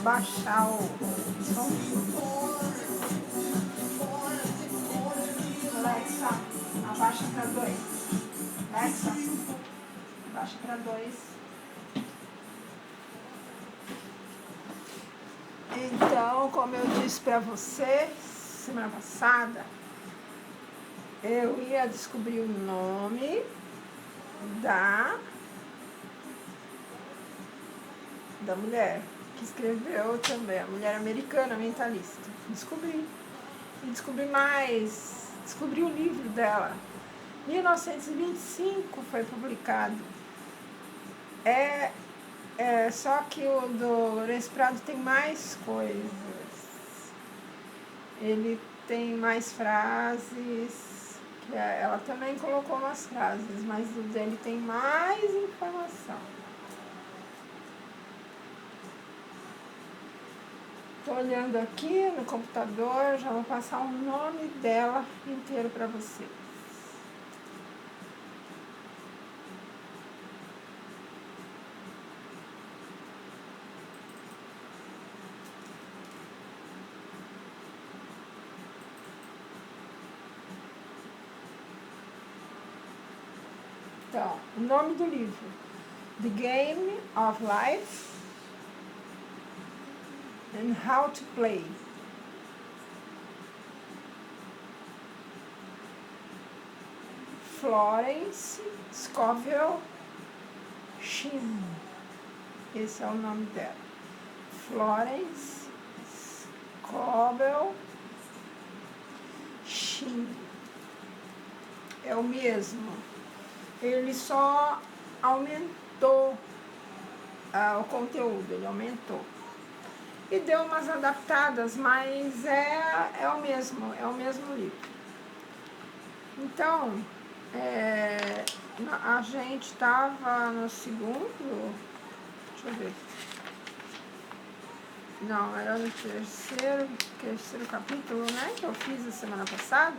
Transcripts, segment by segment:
abaixar o som. Alexa, abaixa para 2. Alexa, abaixa para 2. Então, como eu disse para você semana passada, eu ia descobrir o nome da mulher que escreveu também, a mulher americana mentalista. Descobri. E descobri mais. Descobri o livro dela. 1925 foi publicado. Só que o do Lourenço Prado tem mais coisas. Ele tem mais frases. Ela também colocou umas frases, mas o dele tem mais informação. Estou olhando aqui no computador, já vou passar o nome dela inteiro para você. Então, o nome do livro: The Game of Life and How to Play. Florence Scovel Shinn. Esse é o nome dela. Florence Scovel Shinn. É o mesmo. Ele só aumentou o conteúdo, ele aumentou. E deu umas adaptadas, mas é o mesmo livro. Então, a gente estava no segundo, deixa eu ver, não, era no terceiro capítulo, né, que eu fiz a semana passada,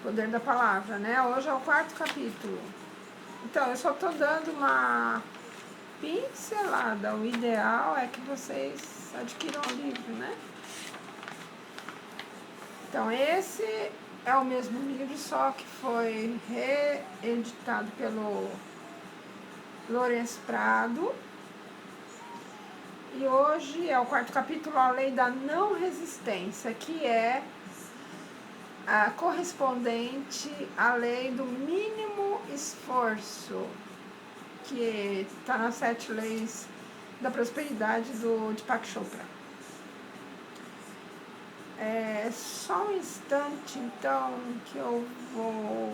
Poder da Palavra, né, hoje é o 4º capítulo. Então, eu só estou dando uma pincelada, o ideal é que vocês adquiram o livro, né. Então, esse é o mesmo livro, só que foi reeditado pelo Lourenço Prado. E hoje é o 4º capítulo, a Lei da Não Resistência, que é a correspondente à Lei do Mínimo Esforço, que está nas 7 Leis da Prosperidade do Deepak Chopra. Só um instante, então, que eu vou...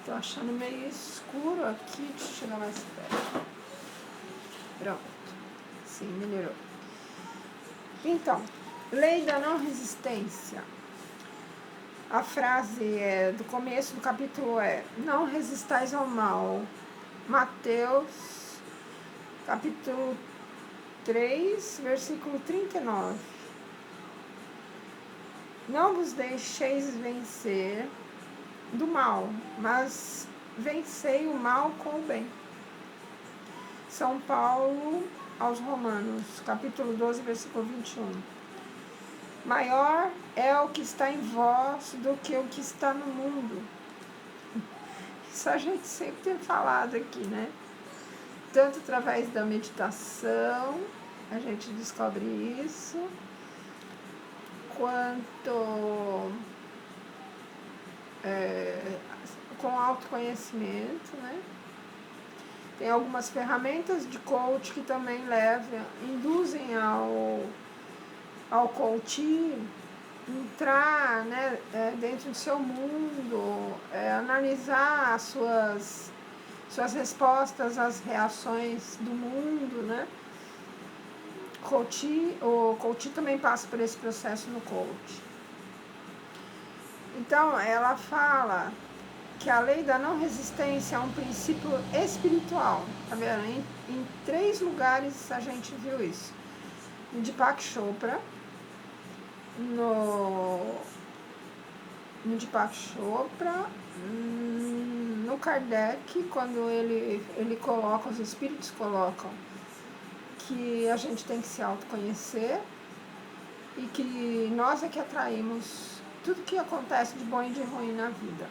Estou achando meio escuro aqui, deixa eu chegar mais perto. Pronto, sim, melhorou. Então, Lei da Não Resistência. A frase do começo do capítulo é: não resistais ao mal. Mateus, capítulo 3, versículo 39. Não vos deixeis vencer do mal, mas vencei o mal com o bem. São Paulo aos Romanos, capítulo 12, versículo 21. Maior é o que está em vós do que o que está no mundo. Isso a gente sempre tem falado aqui, né? Tanto através da meditação, a gente descobre isso, quanto com autoconhecimento, né? Tem algumas ferramentas de coach que também induzem ao coach entrar, né, dentro do seu mundo, analisar as suas respostas às reações do mundo, né? O coach também passa por esse processo no coach. Então, ela fala que a lei da não resistência é um princípio espiritual. Tá vendo? Em 3 lugares a gente viu isso. No Deepak Chopra, no Deepak Chopra, no no Kardec, quando ele coloca, os espíritos colocam que a gente tem que se autoconhecer e que nós é que atraímos tudo que acontece de bom e de ruim na vida.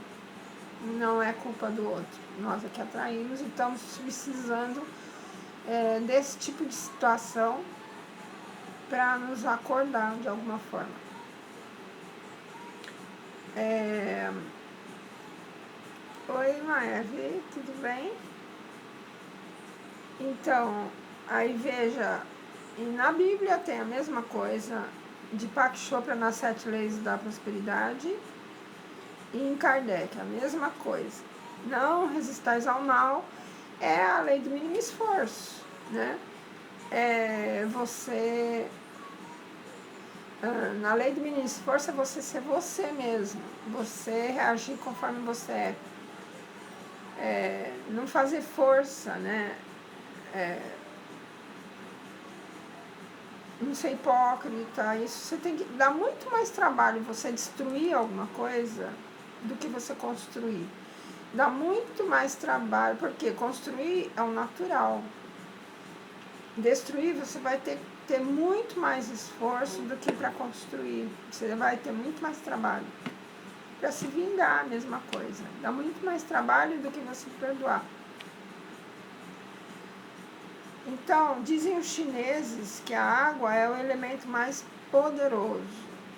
Não é culpa do outro, nós é que atraímos e estamos precisando desse tipo de situação para nos acordar de alguma forma. Oi, Maeve, tudo bem? Então, aí veja, e na Bíblia tem a mesma coisa, de Deepak Chopra nas 7 leis da prosperidade, e em Kardec, a mesma coisa. Não resistais ao mal, é a lei do mínimo esforço, né? Na lei do mínimo esforço é você ser você mesmo, você reagir conforme você não fazer força, né? Não ser hipócrita, isso você tem que dar muito mais trabalho você destruir alguma coisa do que você construir. Dá muito mais trabalho, porque construir é o natural. Destruir você vai ter muito mais esforço do que para construir. Você vai ter muito mais trabalho. Para se vingar, a mesma coisa. Dá muito mais trabalho do que você perdoar. Então, dizem os chineses que a água é o elemento mais poderoso,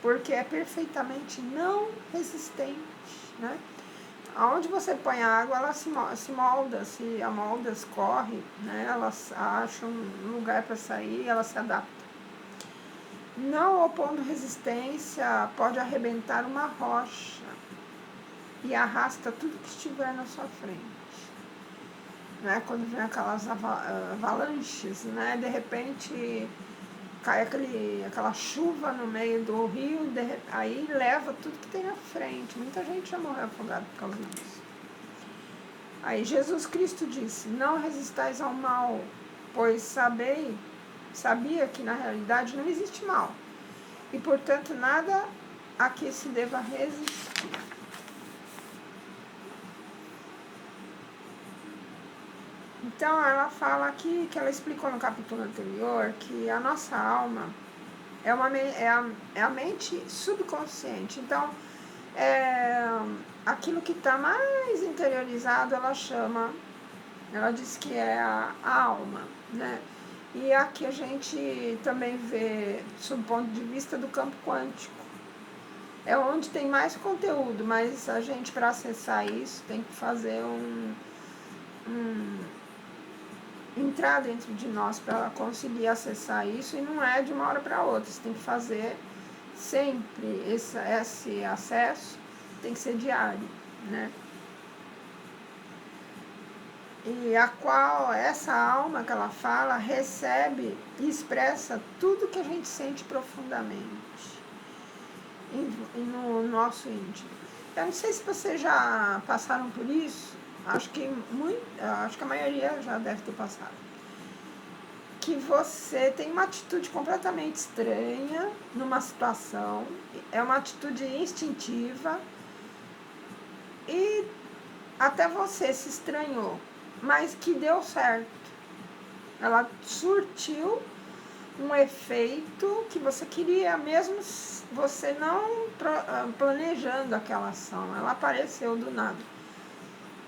porque é perfeitamente não resistente, né? Aonde você põe a água, ela se molda, se amolda, escorre, né? Ela acha um lugar para sair, ela se adapta. Não opondo resistência, pode arrebentar uma rocha e arrasta tudo que estiver na sua frente. Né? Quando vem aquelas avalanches, né? De repente cai aquela chuva no meio do rio, aí leva tudo que tem na frente. Muita gente já morreu afogada por causa disso. Aí Jesus Cristo disse, não resistais ao mal, pois sabia que na realidade não existe mal. E portanto nada a que se deva resistir. Então ela fala aqui, que ela explicou no capítulo anterior, que a nossa alma é a mente subconsciente. Então, aquilo que está mais interiorizado, ela diz que é a alma, né? E aqui a gente também vê, sob o ponto de vista do campo quântico. É onde tem mais conteúdo, mas a gente, para acessar isso, tem que fazer entrar dentro de nós para conseguir acessar isso, e não é de uma hora para outra, você tem que fazer sempre esse acesso, tem que ser diário, né? E essa alma que ela fala, recebe e expressa tudo que a gente sente profundamente no nosso íntimo. Eu não sei se vocês já passaram por isso, acho que a maioria já deve ter passado. Que você tem uma atitude completamente estranha numa situação, é uma atitude instintiva e até você se estranhou, mas que deu certo. Ela surtiu um efeito que você queria, mesmo você não planejando aquela ação, ela apareceu do nada.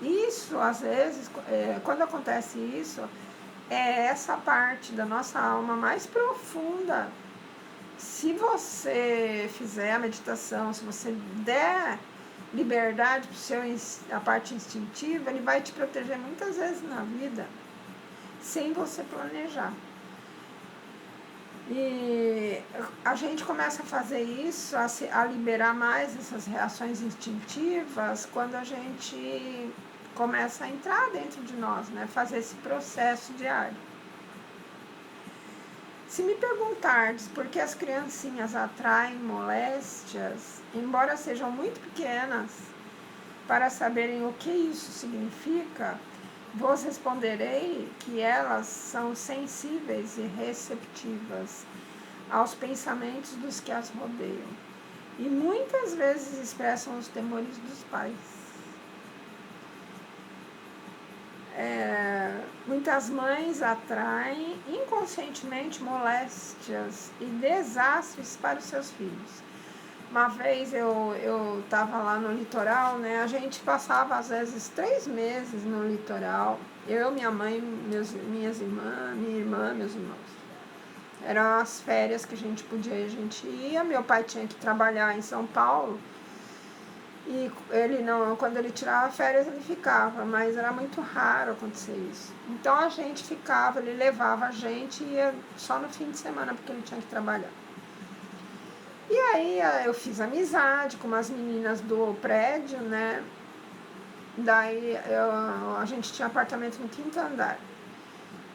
Isso, às vezes, quando acontece isso, é essa parte da nossa alma mais profunda. Se você fizer a meditação, se você der liberdade para a parte instintiva, ele vai te proteger muitas vezes na vida, sem você planejar. E a gente começa a fazer isso, a liberar mais essas reações instintivas, quando a gente começa a entrar dentro de nós, né? Fazer esse processo diário. Se me perguntardes por que as criancinhas atraem moléstias, embora sejam muito pequenas, para saberem o que isso significa, vos responderei que elas são sensíveis e receptivas aos pensamentos dos que as rodeiam, e muitas vezes expressam os temores dos pais. Muitas mães atraem inconscientemente moléstias e desastres para os seus filhos. Uma vez eu estava lá no litoral, né? A gente passava às vezes 3 meses no litoral. Eu, minha mãe, minhas irmãs, minha irmã, meus irmãos. Eram as férias que a gente podia ir, a gente ia. Meu pai tinha que trabalhar em São Paulo. E ele não, quando ele tirava férias ele ficava, mas era muito raro acontecer isso. Então a gente ficava, ele levava a gente e ia só no fim de semana porque ele tinha que trabalhar. E aí eu fiz amizade com umas meninas do prédio, né? Daí a gente tinha apartamento no 5º andar.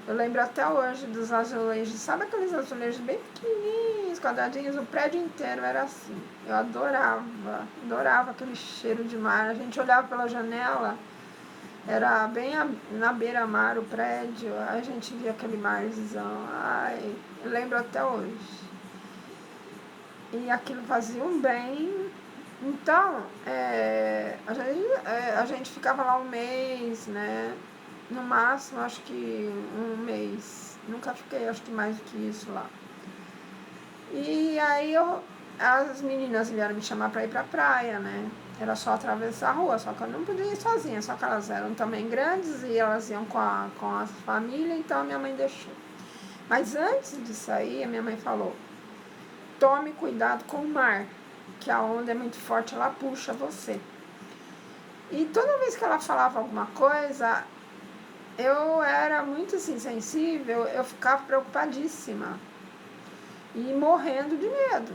Eu lembro até hoje dos azulejos, sabe aqueles azulejos bem pequenininhos, quadradinhos? O prédio inteiro era assim. Eu adorava aquele cheiro de mar. A gente olhava pela janela, era bem na beira-mar o prédio, a gente via aquele marzão. Ai, eu lembro até hoje. E aquilo fazia um bem. Então, a gente ficava lá um mês, né? No máximo, acho que um mês. Nunca fiquei, acho que mais do que isso lá. E aí as meninas vieram me chamar para ir pra praia, né? Era só atravessar a rua, só que eu não podia ir sozinha, só que elas eram também grandes e elas iam com a família, então a minha mãe deixou. Mas antes de sair, a minha mãe falou: tome cuidado com o mar, que a onda é muito forte, ela puxa você. E toda vez que ela falava alguma coisa, eu era muito assim, sensível, eu ficava preocupadíssima e morrendo de medo,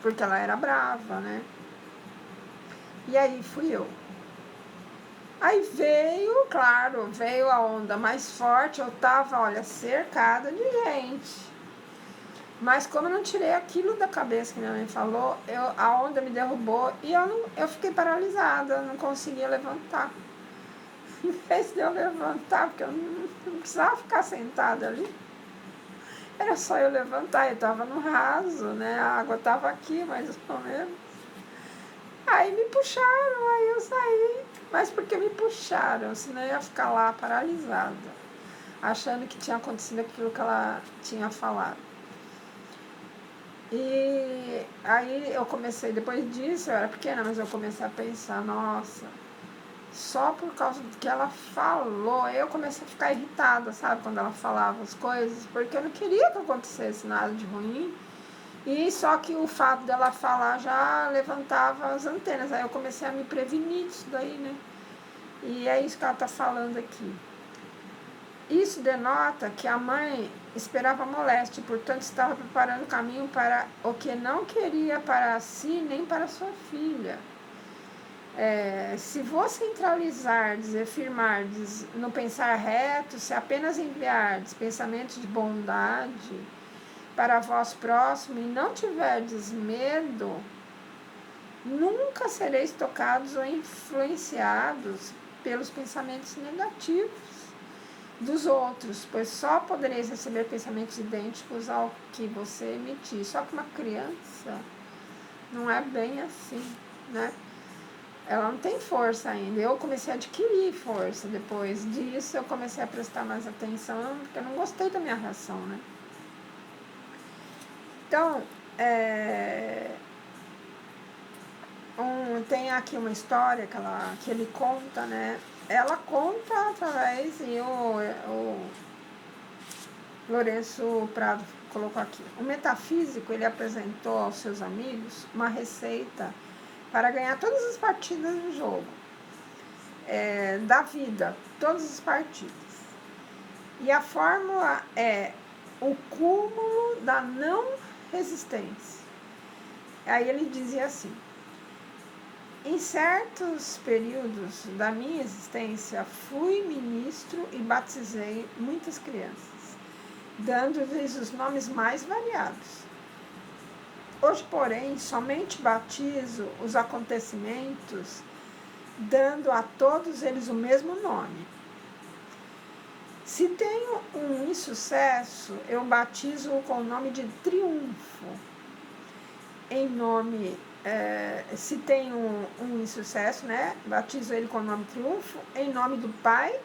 porque ela era brava, né? E aí fui eu. Aí veio a onda mais forte, eu tava, olha, cercada de gente. Mas como eu não tirei aquilo da cabeça que minha mãe falou, a onda me derrubou e eu fiquei paralisada, não conseguia levantar. Em vez de eu levantar, porque eu não precisava ficar sentada ali, era só eu levantar, eu estava no raso, né? A água estava aqui, mais ou menos. Aí me puxaram, aí eu saí, mas porque me puxaram, senão eu ia ficar lá paralisada, achando que tinha acontecido aquilo que ela tinha falado. E aí eu comecei, depois disso, eu era pequena, mas eu comecei a pensar, nossa, só por causa do que ela falou, eu comecei a ficar irritada, sabe, quando ela falava as coisas, porque eu não queria que acontecesse nada de ruim, e só que o fato dela falar já levantava as antenas, aí eu comecei a me prevenir disso daí, né, e é isso que ela está falando aqui. Isso denota que a mãe esperava moléstia, portanto estava preparando o caminho para o que não queria para si nem para sua filha. Se vos centralizardes e firmardes no pensar reto, se apenas enviardes pensamentos de bondade para vós próximo e não tiverdes medo, nunca sereis tocados ou influenciados pelos pensamentos negativos dos outros, pois só podereis receber pensamentos idênticos ao que você emitir. Só que uma criança não é bem assim, né? Ela não tem força ainda. Eu comecei a adquirir força. Depois disso, eu comecei a prestar mais atenção, porque eu não gostei da minha reação, né? Então, tem aqui uma história que ele conta, né? Ela conta através, e o Lourenço Prado colocou aqui. O metafísico, ele apresentou aos seus amigos uma receita para ganhar todas as partidas do jogo, da vida, todas as partidas. E a fórmula é o cúmulo da não resistência. Aí ele dizia assim: em certos períodos da minha existência, fui ministro e batizei muitas crianças, dando-lhes os nomes mais variados. Hoje, porém, somente batizo os acontecimentos, dando a todos eles o mesmo nome. Se tenho um insucesso, eu batizo-o com o nome de triunfo. Se tem um insucesso, né, batizo ele com o nome triunfo, em nome do Pai,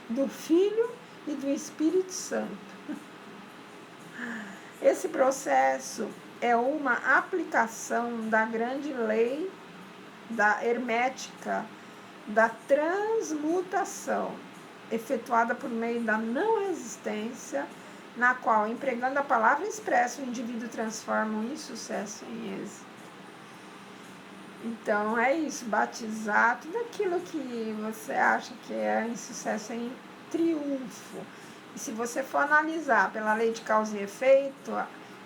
do Filho e do Espírito Santo. Esse processo é uma aplicação da grande lei da hermética, da transmutação, efetuada por meio da não existência, na qual, empregando a palavra expressa, o indivíduo transforma o insucesso em êxito. Então, é isso, batizar tudo aquilo que você acha que é insucesso em triunfo. E se você for analisar pela lei de causa e efeito,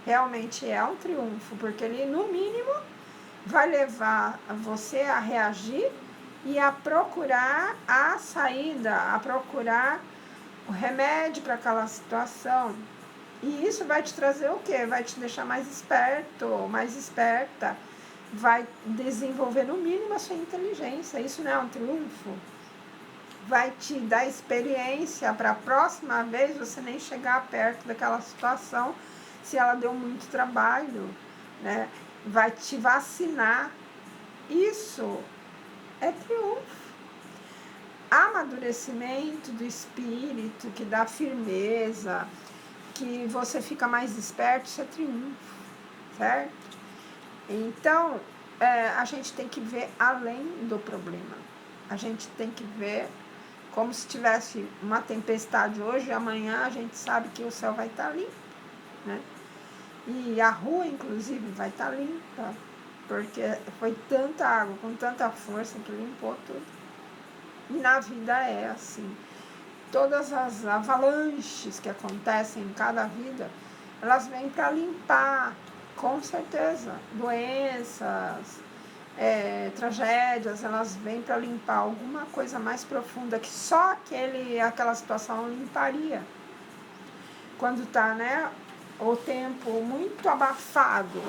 realmente é um triunfo, porque ele, no mínimo, vai levar você a reagir e a procurar a saída, a procurar o remédio para aquela situação. E isso vai te trazer o quê? Vai te deixar mais esperto, mais esperta, vai desenvolver no mínimo a sua inteligência. Isso não é um triunfo? Vai te dar experiência para a próxima vez você nem chegar perto daquela situação se ela deu muito trabalho, né? Vai te vacinar. Isso é triunfo. Amadurecimento do espírito, que dá firmeza, que você fica mais esperto, isso é triunfo, certo? Então, a gente tem que ver além do problema. A gente tem que ver como se tivesse uma tempestade hoje e amanhã a gente sabe que o céu vai estar limpo, né? E a rua, inclusive, vai estar limpa, porque foi tanta água, com tanta força que limpou tudo. E na vida é assim. Todas as avalanches que acontecem em cada vida, elas vêm para limpar, com certeza, doenças, tragédias, elas vêm para limpar alguma coisa mais profunda que só aquela situação limparia. Quando está, né, o tempo muito abafado,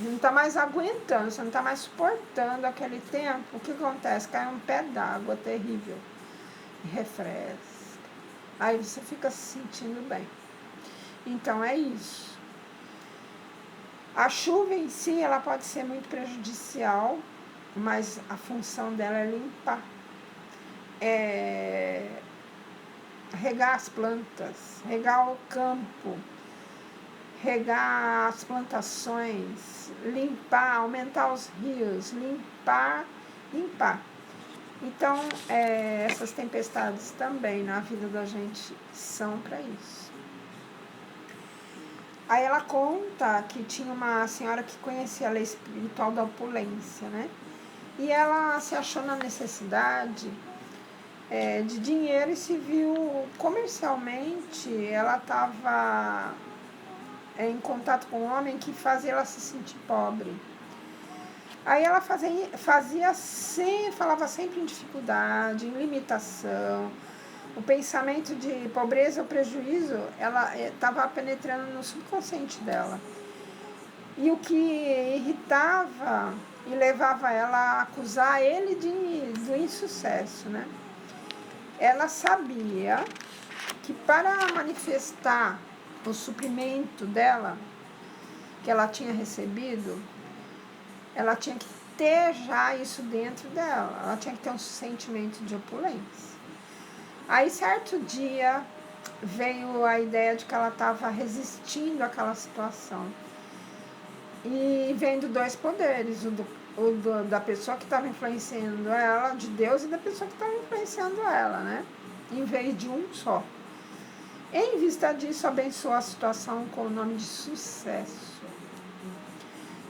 não está mais aguentando, você não está mais suportando aquele tempo, o que acontece? Cai um pé d'água terrível e refresca. Aí você fica se sentindo bem. Então é isso. A chuva em si, ela pode ser muito prejudicial, mas a função dela é limpar. Regar as plantas, regar o campo, regar as plantações, limpar, aumentar os rios, limpar. Então, essas tempestades também na vida da gente são para isso. Aí ela conta que tinha uma senhora que conhecia a lei espiritual da opulência, né? E ela se achou na necessidade de dinheiro e se viu comercialmente, ela estava em contato com um homem que fazia ela se sentir pobre. Aí ela falava sempre em dificuldade, em limitação. O pensamento de pobreza ou prejuízo, ela estava penetrando no subconsciente dela. E o que irritava e levava ela a acusar ele do insucesso, né? Ela sabia que para manifestar o suprimento dela, que ela tinha recebido, ela tinha que ter já isso dentro dela, ela tinha que ter um sentimento de opulência. Aí, certo dia, veio a ideia de que ela estava resistindo àquela situação. E vendo dois poderes, da pessoa que estava influenciando ela, de Deus, e da pessoa que estava influenciando ela, né? Em vez de um só. Em vista disso, abençoou a situação com o nome de sucesso.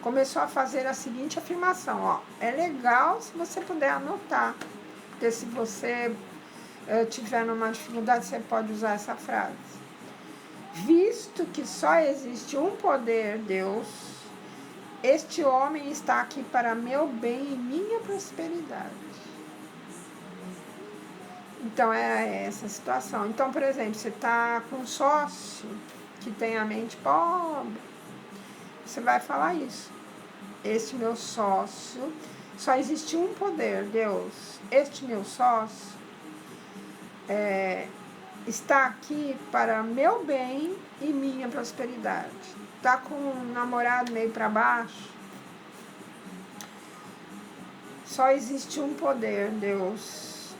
Começou a fazer a seguinte afirmação, ó, é legal se você puder anotar, porque se você tiver numa dificuldade, você pode usar essa frase. Visto que só existe um poder, Deus, este homem está aqui para meu bem e minha prosperidade. Então, é essa situação. Então, por exemplo, você está com um sócio que tem a mente pobre, você vai falar isso. Este meu sócio, só existe um poder, Deus. Este meu sócio está aqui para meu bem e minha prosperidade. Está com um namorado meio para baixo? Só existe um poder, Deus.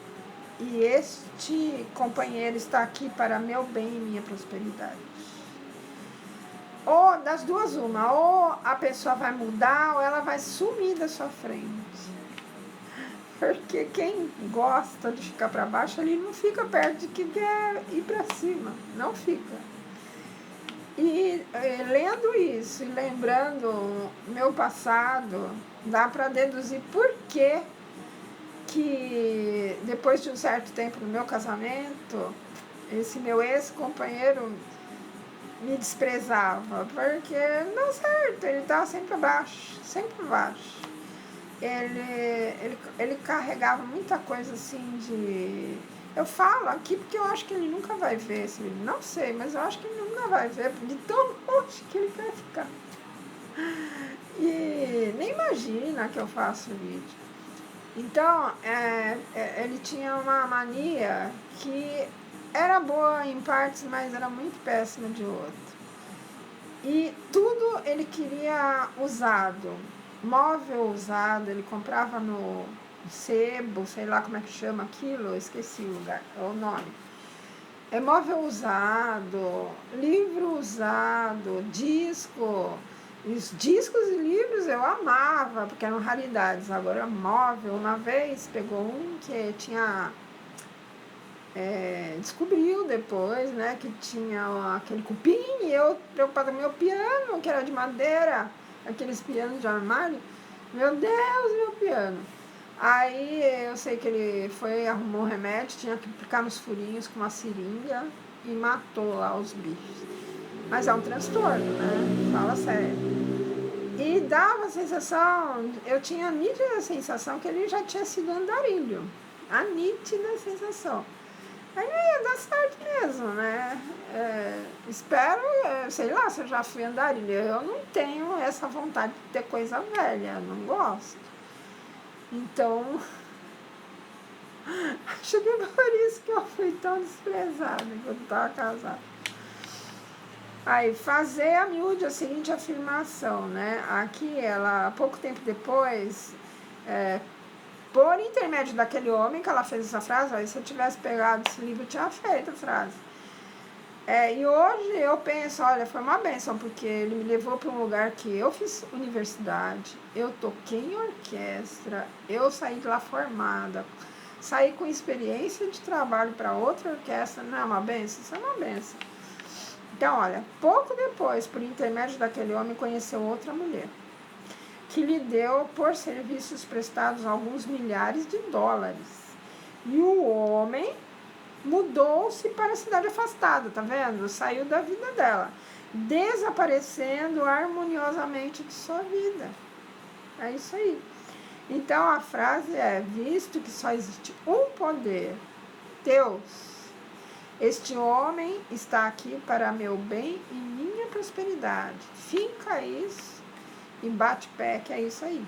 e este companheiro está aqui para meu bem e minha prosperidade. Ou das duas uma, ou a pessoa vai mudar ou ela vai sumir da sua frente. Porque quem gosta de ficar para baixo, ele não fica perto de quem quer ir para cima, não fica. E lendo isso e lembrando meu passado, dá para deduzir por que depois de um certo tempo no meu casamento, esse meu ex-companheiro me desprezava, porque não deu certo, ele estava sempre abaixo, sempre abaixo. Ele carregava muita coisa assim de... Eu falo aqui porque eu acho que ele nunca vai ver esse vídeo. Não sei, mas eu acho que ele nunca vai ver, de tão longe que ele quer ficar. E nem imagina que eu faço vídeo. Então, ele tinha uma mania que era boa em partes, mas era muito péssima de outro. E tudo ele queria usado. Móvel usado, ele comprava no sebo, sei lá como é que chama aquilo, eu esqueci o lugar, o nome. É móvel usado, livro usado, disco. Os discos e livros eu amava, porque eram raridades. Agora, móvel, uma vez pegou um que tinha... descobriu depois, né, que tinha aquele cupim, e eu preocupada com meu piano, que era de madeira, aqueles pianos de armário. Meu Deus, meu piano. Aí eu sei que ele foi, arrumou um remédio, tinha que aplicar nos furinhos com uma seringa e matou lá os bichos. Mas é um transtorno, né? Fala sério. E dava a sensação, eu tinha a nítida sensação que ele já tinha sido andarilho. A nítida sensação. Aí não ia dar certo mesmo, né? Espero, sei lá, se eu já fui andarilho. Eu não tenho essa vontade de ter coisa velha, não gosto. Então, acho que é por isso que eu fui tão desprezada quando estava casada. Aí, fazer a miúde a seguinte afirmação, né? Aqui, ela, pouco tempo depois, por intermédio daquele homem que ela fez essa frase, aí se eu tivesse pegado esse livro, eu tinha feito a frase. E hoje eu penso, olha, foi uma bênção, porque ele me levou para um lugar que eu fiz universidade, eu toquei em orquestra, eu saí de lá formada, saí com experiência de trabalho para outra orquestra. Não é uma bênção? Isso é uma bênção. Então, olha, pouco depois, por intermédio daquele homem, conheceu outra mulher, que lhe deu por serviços prestados alguns milhares de dólares. E o homem mudou-se para a cidade afastada, tá vendo? Saiu da vida dela, desaparecendo harmoniosamente de sua vida. É isso aí. Então a frase é: visto que só existe um poder, Deus, este homem está aqui para meu bem e minha prosperidade. Finca isso e bate pé, que é isso aí.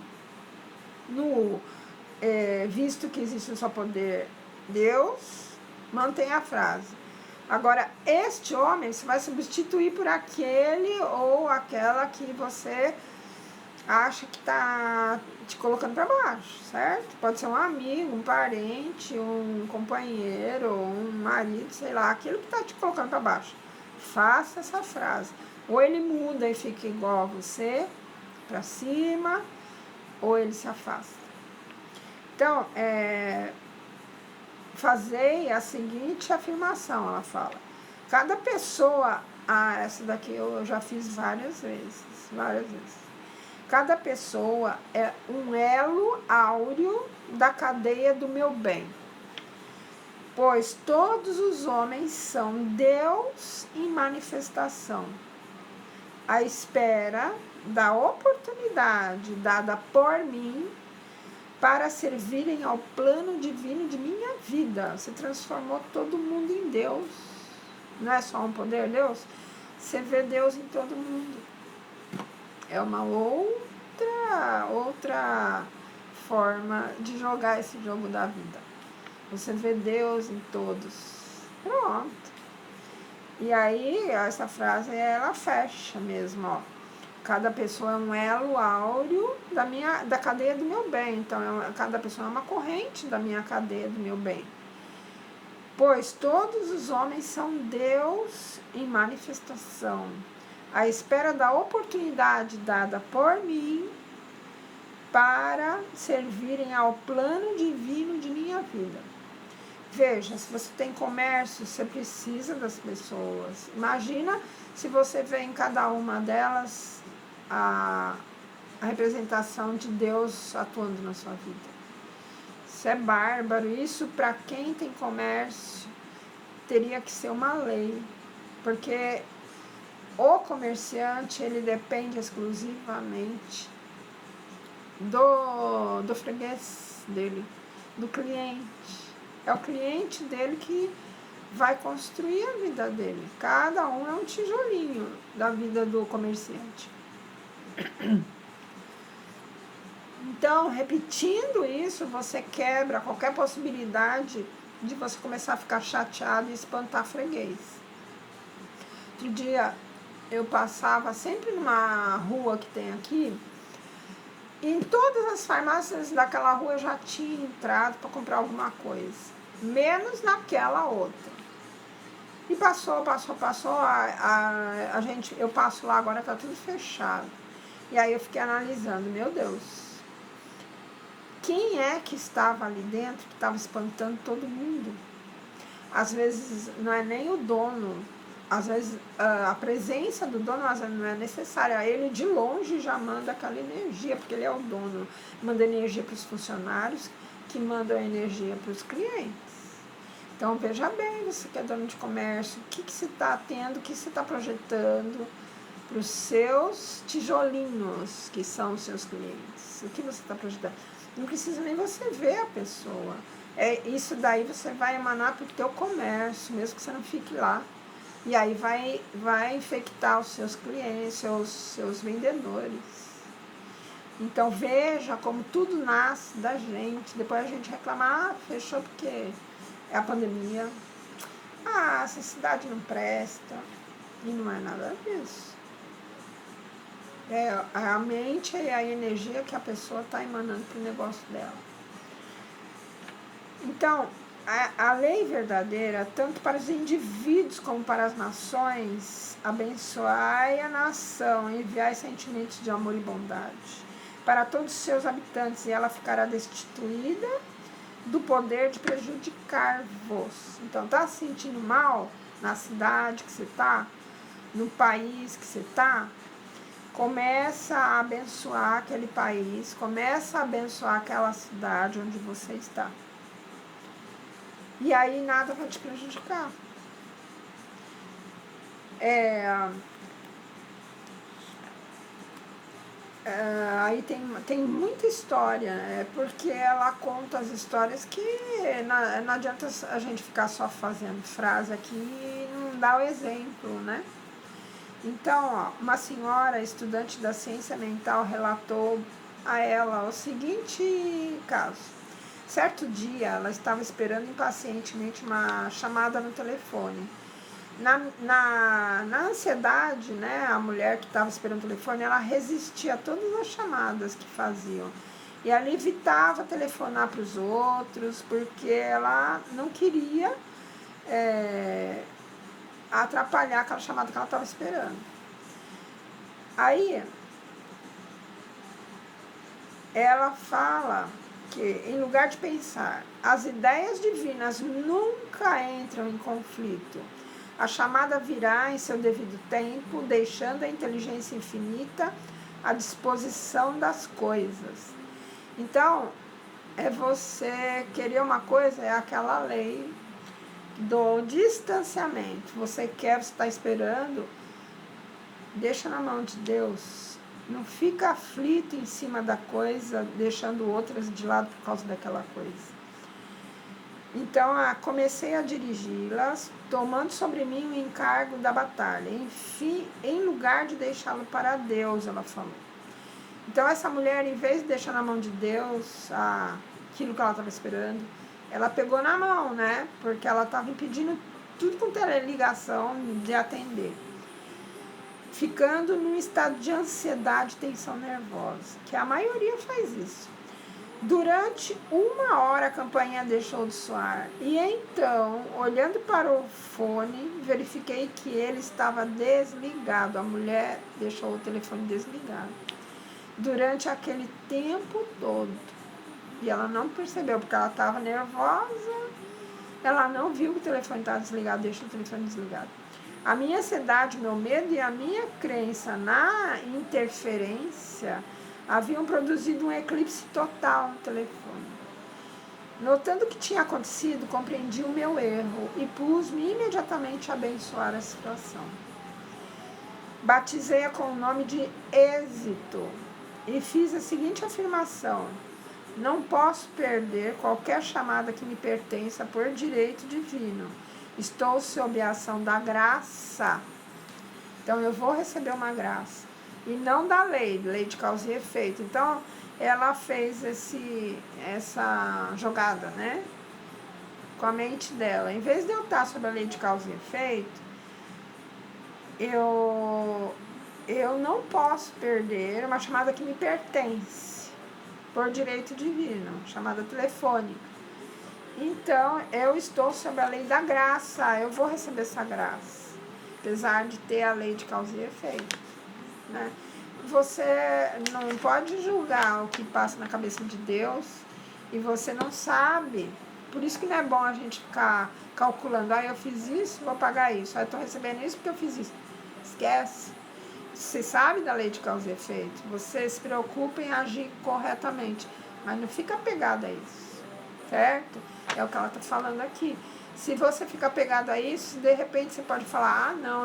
Visto que existe um só poder, Deus, mantém a frase. Agora, este homem você vai substituir por aquele ou aquela que você acha que está te colocando para baixo, certo? Pode ser um amigo, um parente, um companheiro, um marido, sei lá, aquilo que está te colocando para baixo. Faça essa frase. Ou ele muda e fica igual a você, para cima, ou ele se afasta. Então, fazei a seguinte afirmação, ela fala. Cada pessoa, essa daqui eu já fiz várias vezes. Cada pessoa é um elo áureo da cadeia do meu bem, pois todos os homens são Deus em manifestação, à espera da oportunidade dada por mim para servirem ao plano divino de minha vida. Você transformou todo mundo em Deus. Não é só um poder, Deus? Você vê Deus em todo mundo. É uma outra forma de jogar esse jogo da vida. Você vê Deus em todos. Pronto. E aí, essa frase, ela fecha mesmo, ó. Cada pessoa é um elo áureo da cadeia do meu bem. Então, cada pessoa é uma corrente da minha cadeia do meu bem. Pois todos os homens são Deus em manifestação, à espera da oportunidade dada por mim para servirem ao plano divino de minha vida. Veja, se você tem comércio, você precisa das pessoas. Imagina se você vê em cada uma delas a representação de Deus atuando na sua vida. Isso é bárbaro. Isso, para quem tem comércio, teria que ser uma lei. Porque o comerciante, ele depende exclusivamente do freguês dele, do cliente. É o cliente dele que vai construir a vida dele. Cada um é um tijolinho da vida do comerciante. Então, repetindo isso, você quebra qualquer possibilidade de você começar a ficar chateado e espantar freguês. Outro dia, eu passava sempre numa rua que tem aqui, e em todas as farmácias daquela rua eu já tinha entrado para comprar alguma coisa, menos naquela outra. E passou, eu passo lá agora, tá tudo fechado. E aí eu fiquei analisando, meu Deus, quem é que estava ali dentro que estava espantando todo mundo? Às vezes não é nem o dono, às vezes a presença do dono não é necessária. Ele de longe já manda aquela energia, porque ele é o dono. Manda energia para os funcionários, que mandam energia para os clientes. Então veja bem, você que é dono de comércio, o que você está tendo, o que você está projetando para os seus tijolinhos, que são os seus clientes. O que você está projetando? Não precisa nem você ver a pessoa. Isso daí você vai emanar para o teu comércio, mesmo que você não fique lá. E aí vai infectar os seus clientes, seus vendedores. Então veja como tudo nasce da gente. Depois a gente reclama, fechou porque é a pandemia. Essa cidade não presta. E não é nada disso. É a mente e a energia que a pessoa está emanando para o negócio dela. Então, a lei verdadeira, tanto para os indivíduos como para as nações, abençoai a nação, enviai sentimentos de amor e bondade para todos os seus habitantes, e ela ficará destituída do poder de prejudicar-vos. Então, está se sentindo mal na cidade que você está, no país que você está? Começa a abençoar aquele país, começa a abençoar aquela cidade onde você está. E aí nada vai te prejudicar. Aí tem muita história, porque ela conta as histórias que não adianta a gente ficar só fazendo frase aqui e não dar o exemplo, né? Então, uma senhora estudante da ciência mental relatou a ela o seguinte caso. Certo dia, ela estava esperando impacientemente uma chamada no telefone. Na ansiedade, né, a mulher que estava esperando o telefone, ela resistia a todas as chamadas que faziam. E ela evitava telefonar para os outros, porque ela não queria atrapalhar aquela chamada que ela estava esperando. Aí, ela fala que, em lugar de pensar, as ideias divinas nunca entram em conflito. A chamada virá em seu devido tempo, deixando a inteligência infinita à disposição das coisas. Então, você querer uma coisa, é aquela lei do distanciamento. Você quer, você está esperando, deixa na mão de Deus. Não fica aflito em cima da coisa, deixando outras de lado por causa daquela coisa. Então, comecei a dirigi-las, tomando sobre mim o encargo da batalha. Enfim, em lugar de deixá-lo para Deus, ela falou. Então, essa mulher, em vez de deixar na mão de Deus aquilo que ela estava esperando, ela pegou na mão, né? Porque ela estava impedindo tudo com teleligação de atender. Ficando num estado de ansiedade e tensão nervosa, que a maioria faz isso. Durante 1 hora a campainha deixou de soar. E então, olhando para o fone, verifiquei que ele estava desligado. A mulher deixou o telefone desligado durante aquele tempo todo. E ela não percebeu, porque ela estava nervosa. Ela não viu que o telefone estava desligado, deixou o telefone desligado. A minha ansiedade, meu medo e a minha crença na interferência haviam produzido um eclipse total no telefone. Notando o que tinha acontecido, compreendi o meu erro e pus-me imediatamente a abençoar a situação. Batizei-a com o nome de êxito e fiz a seguinte afirmação: não posso perder qualquer chamada que me pertença por direito divino. Estou sob a ação da graça. Então, eu vou receber uma graça. E não da lei de causa e efeito. Então, ela fez essa jogada, né? Com a mente dela. Em vez de eu estar sob a lei de causa e efeito, eu não posso perder uma chamada que me pertence por direito divino, chamada telefônica. Então, eu estou sob a lei da graça, eu vou receber essa graça, apesar de ter a lei de causa e efeito, né? Você não pode julgar o que passa na cabeça de Deus e você não sabe. Por isso que não é bom a gente ficar calculando, eu fiz isso, vou pagar isso, eu estou recebendo isso porque eu fiz isso. Esquece. Você sabe da lei de causa e efeito, você se preocupa em agir corretamente, mas não fica apegado a isso, certo? É o que ela está falando aqui. Se você ficar apegado a isso, de repente você pode falar, não,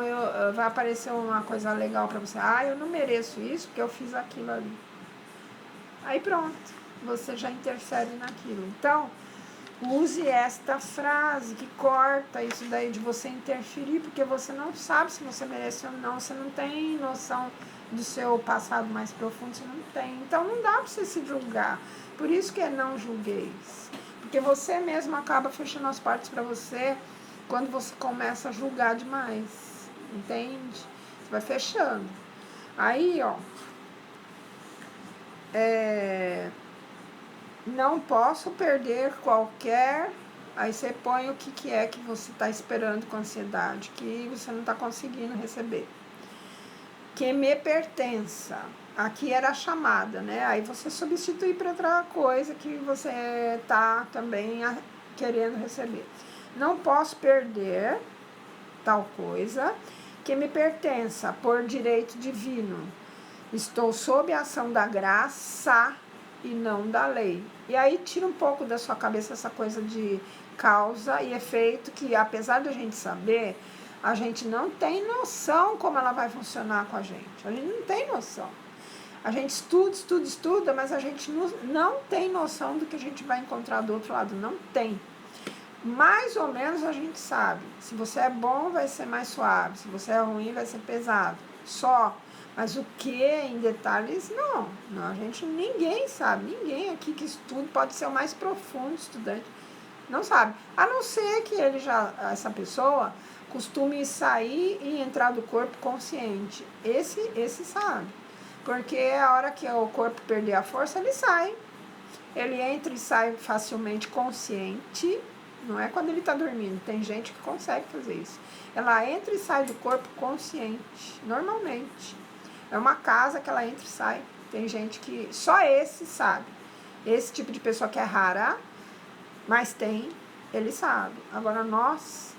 vai aparecer uma coisa legal para você, eu não mereço isso porque eu fiz aquilo ali. Aí pronto, você já interfere naquilo. Então, use esta frase que corta isso daí de você interferir, porque você não sabe se você merece ou não, você não tem noção do seu passado mais profundo, você não tem. Então não dá para você se julgar. Por isso que é não julgueis. Porque você mesmo acaba fechando as portas para você quando você começa a julgar demais. Entende? Você vai fechando. Aí, não posso perder qualquer... Aí você põe o que é que você está esperando com ansiedade, que você não está conseguindo receber. Que me pertença. Aqui era a chamada, né? Aí você substitui por outra coisa que você está também querendo receber. Não posso perder tal coisa que me pertença por direito divino. Estou sob a ação da graça e não da lei. E aí tira um pouco da sua cabeça essa coisa de causa e efeito, que apesar de a gente saber, a gente não tem noção como ela vai funcionar com a gente. A gente não tem noção. A gente estuda, mas a gente não tem noção do que a gente vai encontrar do outro lado. Não tem. Mais ou menos a gente sabe. Se você é bom, vai ser mais suave. Se você é ruim, vai ser pesado. Só. Mas o que em detalhes, não. Ninguém sabe. Ninguém aqui que estuda, pode ser o mais profundo estudante, não sabe. A não ser que essa pessoa costume sair e entrar do corpo consciente. Esse sabe. Porque a hora que o corpo perder a força, ele sai. Ele entra e sai facilmente consciente. Não é quando ele está dormindo. Tem gente que consegue fazer isso. Ela entra e sai do corpo consciente, normalmente. É uma casa que ela entra e sai. Tem gente que... Só esse sabe. Esse tipo de pessoa que é rara, mas tem, ele sabe. Agora, nós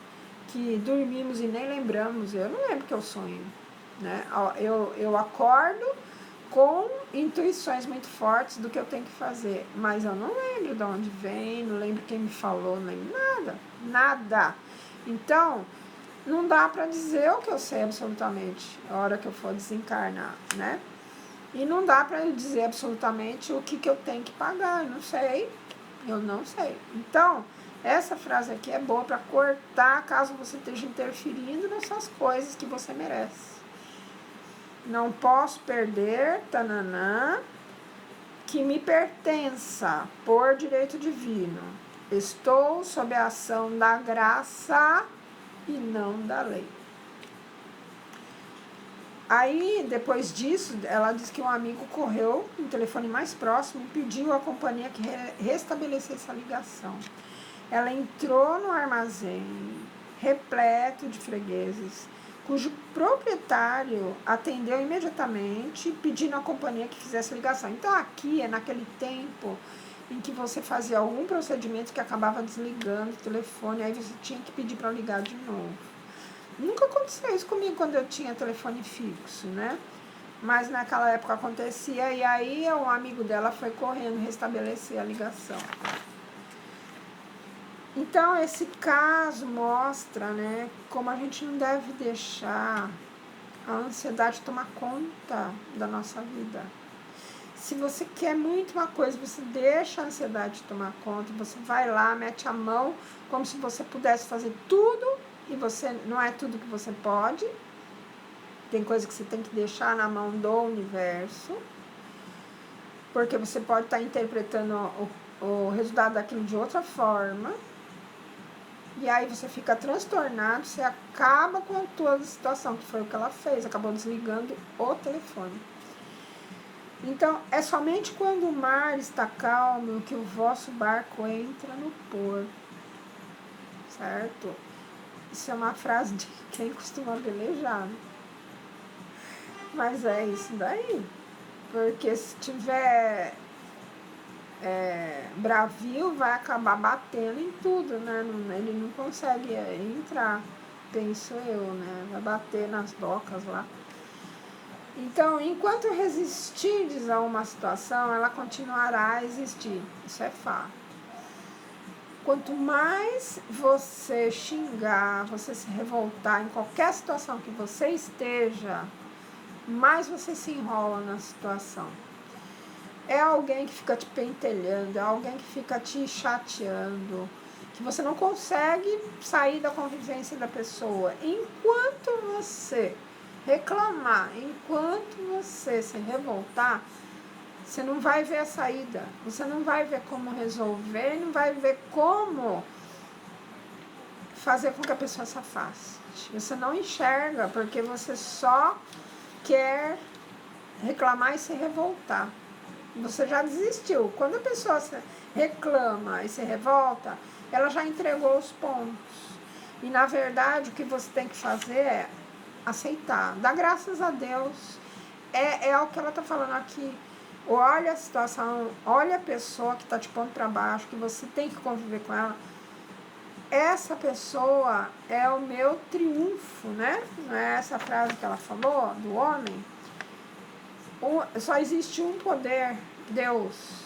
que dormimos e nem lembramos, eu não lembro que eu sonho, né? Eu acordo com intuições muito fortes do que eu tenho que fazer, mas eu não lembro de onde vem, não lembro quem me falou, não lembro nada. Então, não dá para dizer o que eu sei absolutamente a hora que eu for desencarnar, né? E não dá para dizer absolutamente o que eu tenho que pagar, eu não sei. Então, essa frase aqui é boa para cortar caso você esteja interferindo nessas coisas que você merece. Não posso perder, tananã, que me pertença por direito divino. Estou sob a ação da graça e não da lei. Aí, depois disso, ela disse que um amigo correu no telefone mais próximo e pediu à companhia que restabelecesse a ligação. Ela entrou no armazém, repleto de fregueses, cujo proprietário atendeu imediatamente, pedindo à companhia que fizesse a ligação. Então, aqui é naquele tempo em que você fazia algum procedimento que acabava desligando o telefone, aí você tinha que pedir para ligar de novo. Nunca aconteceu isso comigo quando eu tinha telefone fixo, né? Mas naquela época acontecia, e aí um amigo dela foi correndo restabelecer a ligação. Então, esse caso mostra, né, como a gente não deve deixar a ansiedade tomar conta da nossa vida. Se você quer muito uma coisa, você deixa a ansiedade tomar conta, você vai lá, mete a mão, como se você pudesse fazer tudo, e você não é tudo que você pode. Tem coisa que você tem que deixar na mão do universo, porque você pode estar interpretando o resultado daquilo de outra forma. E aí você fica transtornado, você acaba com a tua situação, que foi o que ela fez, acabou desligando o telefone. Então, é somente quando o mar está calmo que o vosso barco entra no porto, certo? Isso é uma frase de quem costuma velejar, né? Mas é isso daí, porque se tiver bravio, vai acabar batendo em tudo, né? Ele não consegue entrar, penso eu, né? Vai bater nas docas lá. Então, enquanto resistirdes a uma situação, ela continuará a existir. Isso é fato. Quanto mais você xingar, você se revoltar em qualquer situação que você esteja, mais você se enrola na situação. É alguém que fica te pentelhando, é alguém que fica te chateando, que você não consegue sair da convivência da pessoa. Enquanto você reclamar, enquanto você se revoltar, você não vai ver a saída, você não vai ver como resolver, não vai ver como fazer com que a pessoa se afaste. Você não enxerga, porque você só quer reclamar e se revoltar. Você já desistiu. Quando a pessoa reclama e se revolta, ela já entregou os pontos. E, na verdade, o que você tem que fazer é aceitar. Dar graças a Deus. É o que ela está falando aqui. Olha a situação, olha a pessoa que está te pondo para baixo, que você tem que conviver com ela. Essa pessoa é o meu triunfo, né? Não é essa frase que ela falou, do homem? Só existe um poder, Deus.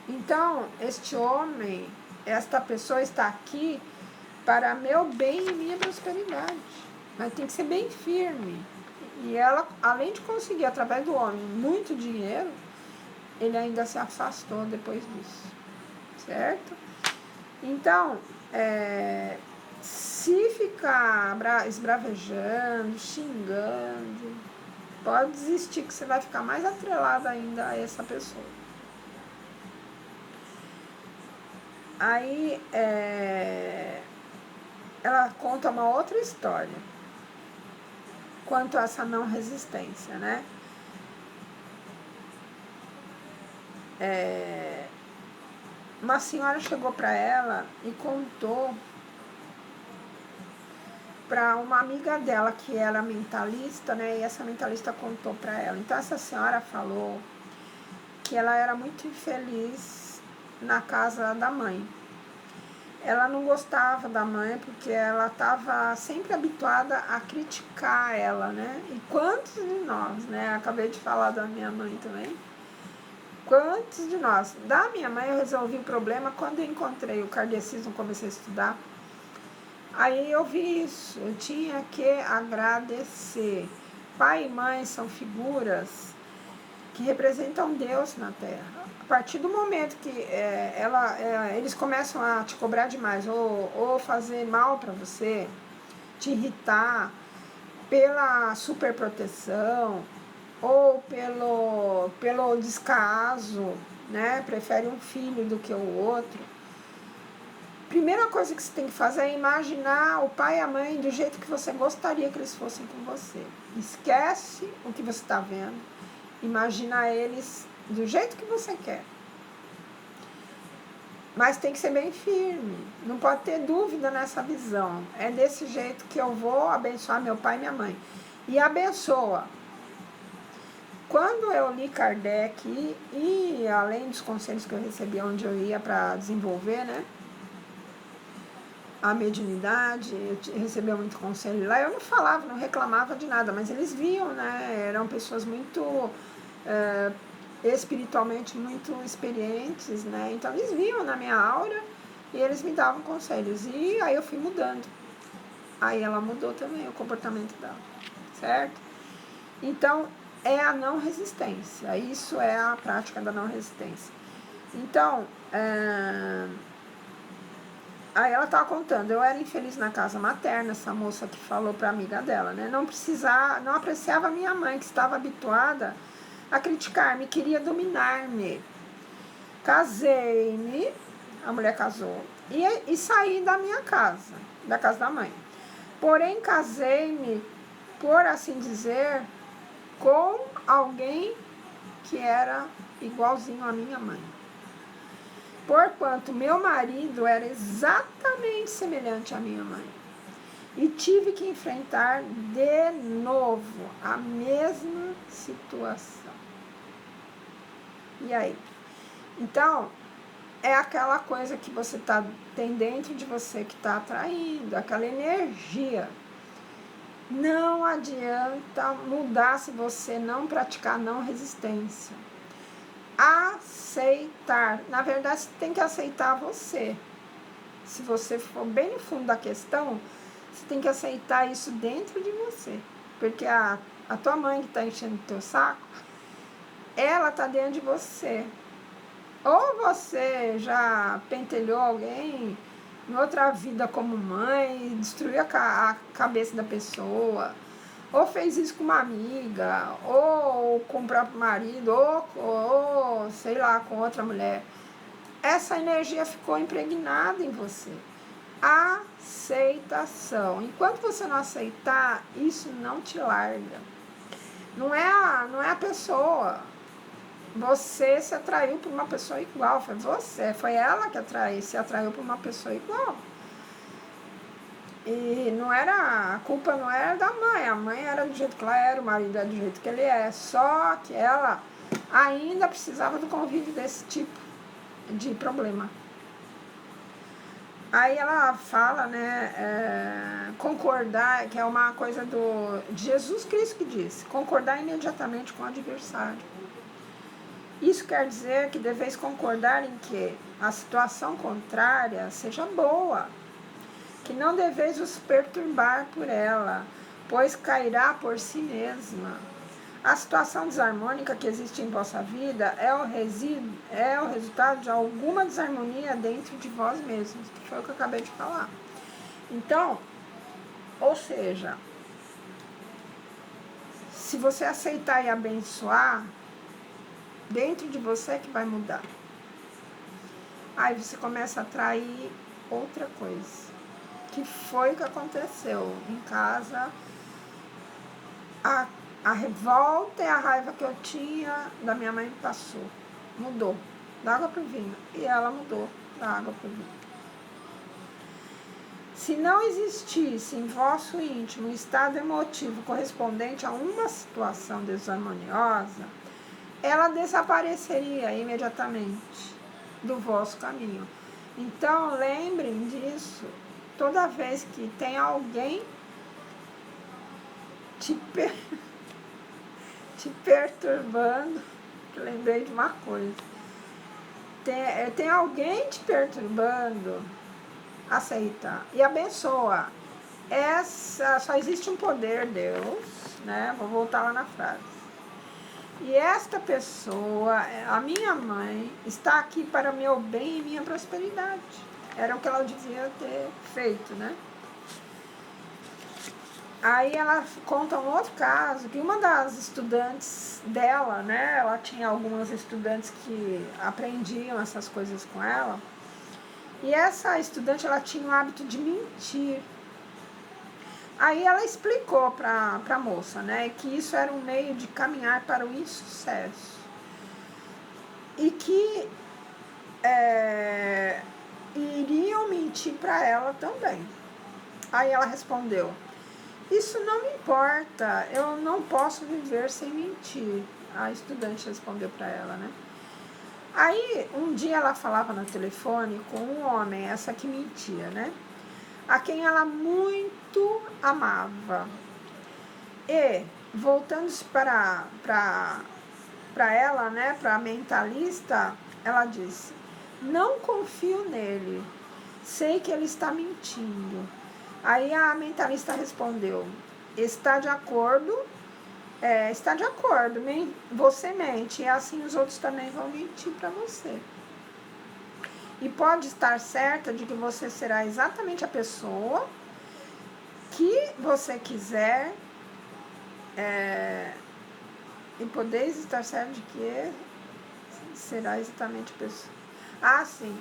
Então, este homem, esta pessoa está aqui para meu bem e minha prosperidade. Mas tem que ser bem firme. E ela, além de conseguir, através do homem, muito dinheiro, ele ainda se afastou depois disso. Certo? Então, se ficar esbravejando, xingando, pode desistir, que você vai ficar mais atrelado ainda a essa pessoa. Aí, ela conta uma outra história quanto a essa não resistência, né? Uma senhora chegou para ela e contou para uma amiga dela que era mentalista, né? E essa mentalista contou para ela. Então essa senhora falou que ela era muito infeliz na casa da mãe. Ela não gostava da mãe porque ela estava sempre habituada a criticar ela, né? E quantos de nós, né? Acabei de falar da minha mãe também. Quantos de nós? Da minha mãe eu resolvi o problema quando eu encontrei o kardecismo, comecei a estudar. Aí eu vi isso, eu tinha que agradecer. Pai e mãe são figuras que representam Deus na Terra. A partir do momento que eles começam a te cobrar demais, ou fazer mal para você, te irritar pela superproteção, ou pelo descaso, né? Prefere um filho do que o outro. Primeira coisa que você tem que fazer é imaginar o pai e a mãe do jeito que você gostaria que eles fossem com você. Esquece o que você está vendo. Imagina eles do jeito que você quer. Mas tem que ser bem firme. Não pode ter dúvida nessa visão. É desse jeito que eu vou abençoar meu pai e minha mãe. E abençoa. Quando eu li Kardec, e além dos conselhos que eu recebi onde eu ia para desenvolver, né? A mediunidade, eu recebia muito conselho lá, eu não falava, não reclamava de nada, mas eles viam, né, eram pessoas muito, espiritualmente muito experientes, né, então eles viam na minha aura e eles me davam conselhos, e aí eu fui mudando, aí ela mudou também o comportamento dela, certo? Então, é a não resistência, isso é a prática da não resistência. Então, aí ela estava contando, eu era infeliz na casa materna, essa moça que falou para a amiga dela, né? Não apreciava a minha mãe, que estava habituada a criticar-me, queria dominar-me. Casei-me, a mulher casou, e saí da minha casa, da casa da mãe. Porém, casei-me, por assim dizer, com alguém que era igualzinho à minha mãe. Porquanto meu marido era exatamente semelhante à minha mãe. E tive que enfrentar de novo a mesma situação. E aí? Então, é aquela coisa que você tem dentro de você que está atraindo, aquela energia. Não adianta mudar se você não praticar não resistência. Aceitar. Na verdade, você tem que aceitar você. Se você for bem no fundo da questão, você tem que aceitar isso dentro de você. Porque a tua mãe que está enchendo o teu saco, ela está dentro de você. Ou você já pentelhou alguém em outra vida como mãe, destruiu a cabeça da pessoa, ou fez isso com uma amiga, ou com o próprio marido, ou sei lá, com outra mulher. Essa energia ficou impregnada em você. Aceitação. Enquanto você não aceitar, isso não te larga. Não é a pessoa. Você se atraiu por uma pessoa igual. Foi ela que se atraiu por uma pessoa igual. E a culpa não era da mãe, a mãe era do jeito que ela era, o marido era do jeito que ele é, só que ela ainda precisava do convívio desse tipo de problema. Aí ela fala, né, concordar, que é uma coisa de Jesus Cristo que disse, concordar imediatamente com o adversário. Isso quer dizer que deveis concordar em que a situação contrária seja boa, que não deveis vos perturbar por ela, pois cairá por si mesma. A situação desarmônica que existe em vossa vida é o resultado de alguma desarmonia dentro de vós mesmos, que foi o que eu acabei de falar. Então, ou seja, se você aceitar e abençoar, dentro de você é que vai mudar. Aí você começa a atrair outra coisa. Que foi o que aconteceu em casa. A revolta e a raiva que eu tinha da minha mãe passou. Mudou. Da água para o vinho. E ela mudou da água para o vinho. Se não existisse em vosso íntimo um estado emotivo correspondente a uma situação desarmoniosa, ela desapareceria imediatamente do vosso caminho. Então, lembrem disso. Toda vez que tem alguém te perturbando, que lembrei de uma coisa. Tem alguém te perturbando, aceita e abençoa. Só existe um poder, Deus, né? Vou voltar lá na frase. E esta pessoa, a minha mãe, está aqui para meu bem e minha prosperidade. Era o que ela devia ter feito, né? Aí ela conta um outro caso, que uma das estudantes dela, né? Ela tinha algumas estudantes que aprendiam essas coisas com ela. E essa estudante, ela tinha o hábito de mentir. Aí ela explicou para a moça, né, que isso era um meio de caminhar para o insucesso. E que iriam mentir para ela também. Aí ela respondeu: isso não me importa, eu não posso viver sem mentir. A estudante respondeu para ela, né? Aí um dia ela falava no telefone com um homem, essa que mentia, né? A quem ela muito amava. E voltando-se para ela, né, para a mentalista, ela disse: não confio nele, sei que ele está mentindo. Aí a mentalista respondeu: está de acordo, está de acordo, você mente, e assim os outros também vão mentir para você. E pode estar certa de que você será exatamente a pessoa que você quiser, e podeis estar certo de que será exatamente a pessoa. Ah, sim.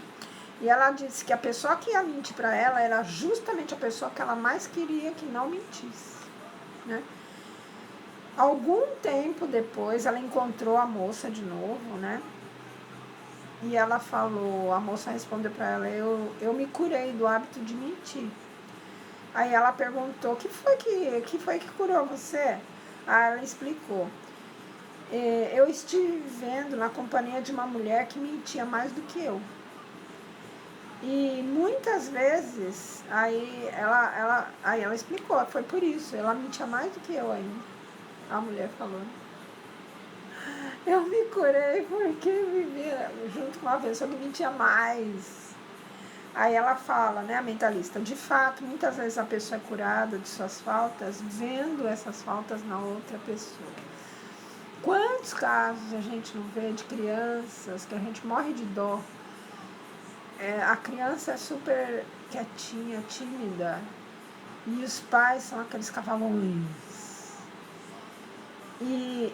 E ela disse que a pessoa que ia mentir para ela era justamente a pessoa que ela mais queria que não mentisse, né? Algum tempo depois, ela encontrou a moça de novo, né? E ela falou, a moça respondeu para ela: eu me curei do hábito de mentir. Aí ela perguntou: que foi que curou você? Aí ela explicou: eu estive vivendo na companhia de uma mulher que mentia mais do que eu. E muitas vezes, aí ela explicou, foi por isso, ela mentia mais do que eu ainda. A mulher falou: eu me curei porque vivia junto com uma pessoa que mentia mais. Aí ela fala, né, a mentalista: de fato, muitas vezes a pessoa é curada de suas faltas, vendo essas faltas na outra pessoa. Quantos casos a gente não vê de crianças que a gente morre de dó? A criança é super quietinha, tímida, e os pais são aqueles cavalões e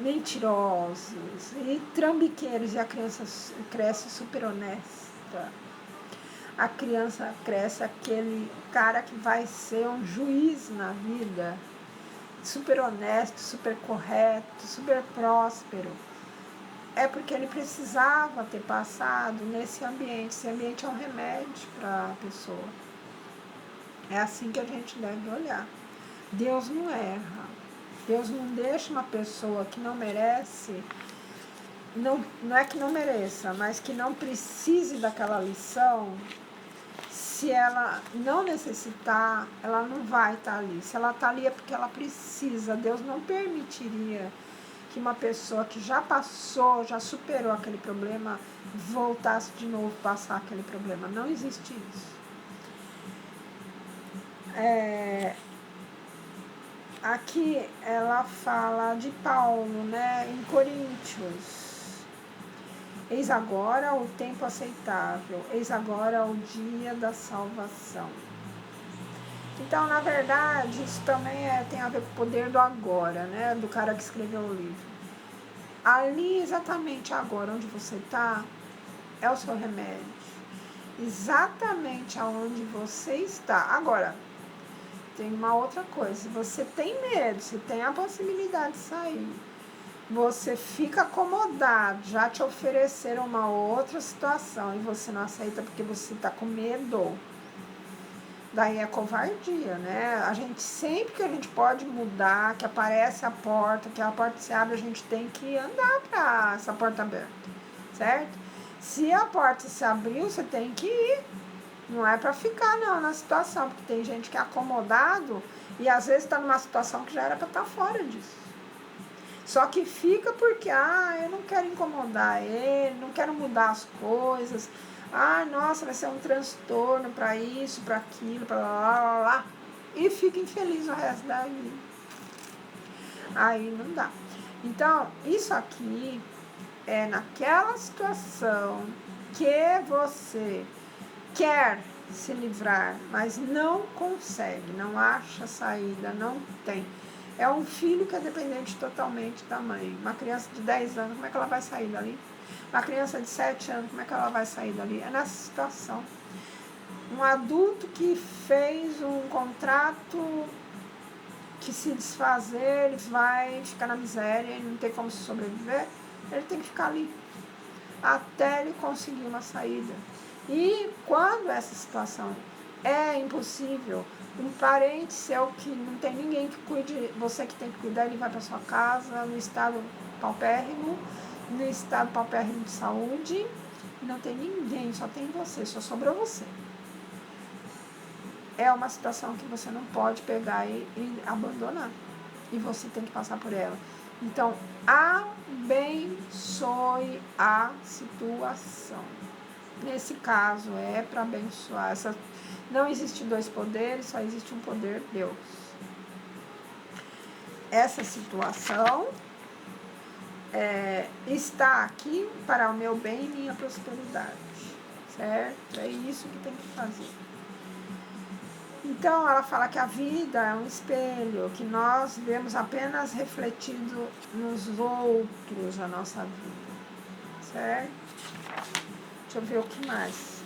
mentirosos e trambiqueiros, e a criança cresce super honesta. A criança cresce aquele cara que vai ser um juiz na vida, super honesto, super correto, super próspero. É porque ele precisava ter passado nesse ambiente. Esse ambiente é um remédio para a pessoa. É assim que a gente deve olhar. Deus não erra. Deus não deixa uma pessoa que não merece, não é que não mereça, mas que não precise daquela lição. Se ela não necessitar, ela não vai estar ali. Se ela está ali é porque ela precisa. Deus não permitiria que uma pessoa que já passou, já superou aquele problema, voltasse de novo a passar aquele problema. Não existe isso. Aqui ela fala de Paulo, né, em Coríntios. Eis agora o tempo aceitável, eis agora o dia da salvação. Então, na verdade, isso também tem a ver com o poder do agora, né, do cara que escreveu o livro. Ali, exatamente agora, onde você está, é o seu remédio. Exatamente aonde você está. Agora, tem uma outra coisa. Se você tem medo, se tem a possibilidade de sair, você fica acomodado, já te ofereceram uma outra situação e você não aceita porque você está com medo. Daí é covardia, né? A gente, sempre que a gente pode mudar, que aparece a porta, que a porta se abre, a gente tem que andar para essa porta aberta, certo? Se a porta se abriu, você tem que ir. Não é para ficar, não, na situação, porque tem gente que é acomodado e às vezes está numa situação que já era para estar fora disso. Só que fica porque, eu não quero incomodar ele, não quero mudar as coisas. Nossa, vai ser um transtorno para isso, para aquilo, para lá. E fica infeliz o resto da vida. Aí não dá. Então, isso aqui é naquela situação que você quer se livrar, mas não consegue, não acha saída, não tem. É um filho que é dependente totalmente da mãe. Uma criança de 10 anos, como é que ela vai sair dali? Uma criança de 7 anos, como é que ela vai sair dali? É nessa situação. Um adulto que fez um contrato que se desfazer, ele vai ficar na miséria, ele não tem como sobreviver, ele tem que ficar ali até ele conseguir uma saída. E quando essa situação é impossível, um parente seu que não tem ninguém que cuide, você que tem que cuidar, ele vai para sua casa, no estado paupérrimo, de saúde, não tem ninguém, só tem você, só sobrou você. É uma situação que você não pode pegar e abandonar. E você tem que passar por ela. Então, abençoe a situação. Nesse caso, é para abençoar. Não existe dois poderes, só existe um poder, Deus. Essa situação está aqui para o meu bem e minha prosperidade. Certo? É isso que tem que fazer. Então, ela fala que a vida é um espelho, que nós vemos apenas refletido nos outros a nossa vida, certo? Deixa eu ver o que mais.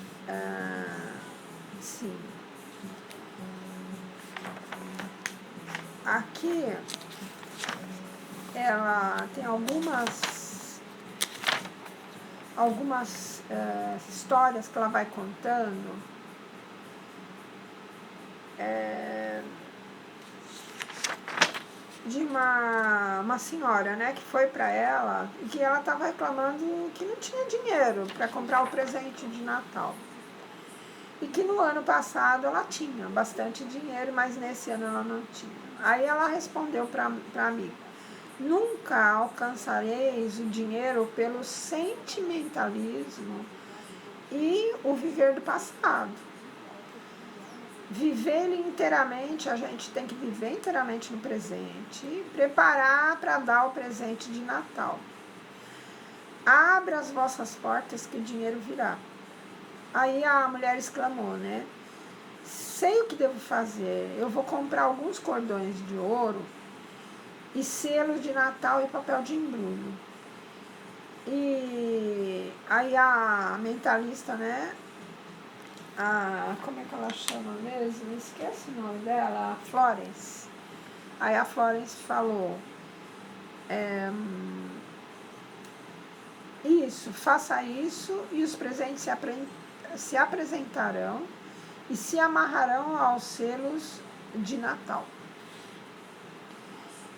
Sim. Aqui, ela tem algumas histórias que ela vai contando. De uma senhora, né, que foi para ela e que ela estava reclamando que não tinha dinheiro para comprar o presente de Natal. E que no ano passado ela tinha bastante dinheiro, mas nesse ano ela não tinha. Aí ela respondeu para a amiga: nunca alcançareis o dinheiro pelo sentimentalismo e o viver do passado. Viver inteiramente, a gente tem que viver inteiramente no presente e preparar para dar o presente de Natal. Abra as vossas portas que o dinheiro virá. Aí a mulher exclamou, né? Sei o que devo fazer. Eu vou comprar alguns cordões de ouro e selos de Natal e papel de embrulho. E aí a mentalista, né? Como é que ela chama mesmo? Esquece o nome dela, a Florence. Aí a Florence falou, isso, faça isso e os presentes se apresentarão e se amarrarão aos selos de Natal.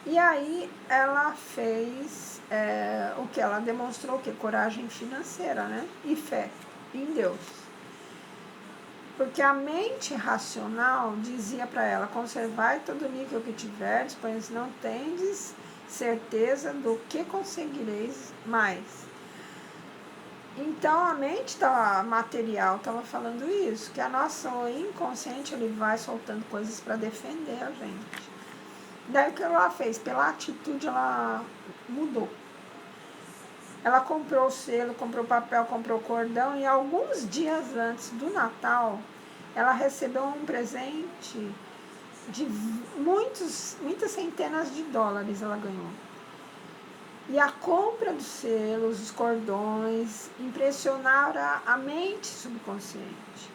E aí ela fez o que ela demonstrou, que coragem financeira, né? E fé em Deus. Porque a mente racional dizia para ela: conservai todo o níquel que tiverdes, pois não tendes certeza do que conseguireis mais. Então a mente material estava falando isso, que a nossa inconsciente ele vai soltando coisas para defender a gente. Daí o que ela fez? Pela atitude ela mudou. Ela comprou o selo, comprou papel, comprou cordão e alguns dias antes do Natal, ela recebeu um presente de muitas centenas de dólares ela ganhou. E a compra dos selos, os cordões, impressionaram a mente subconsciente,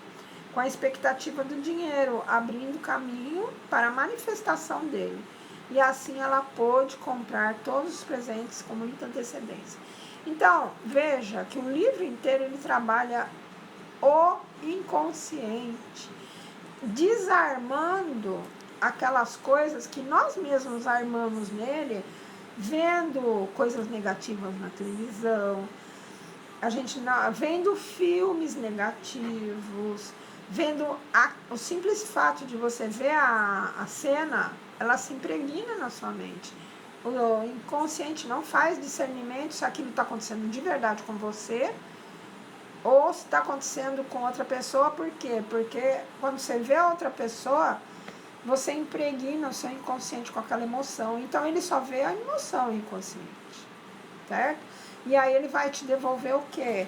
com a expectativa do dinheiro, abrindo caminho para a manifestação dele. E assim ela pôde comprar todos os presentes com muita antecedência. Então, veja que o livro inteiro ele trabalha o inconsciente, desarmando aquelas coisas que nós mesmos armamos nele, vendo coisas negativas na televisão, vendo filmes negativos, vendo o simples fato de você ver a cena, ela se impregna na sua mente. O inconsciente não faz discernimento se aquilo está acontecendo de verdade com você ou se está acontecendo com outra pessoa. Por quê? Porque quando você vê a outra pessoa, você impregna o seu inconsciente com aquela emoção. Então ele só vê a emoção inconsciente, certo? E aí ele vai te devolver o quê?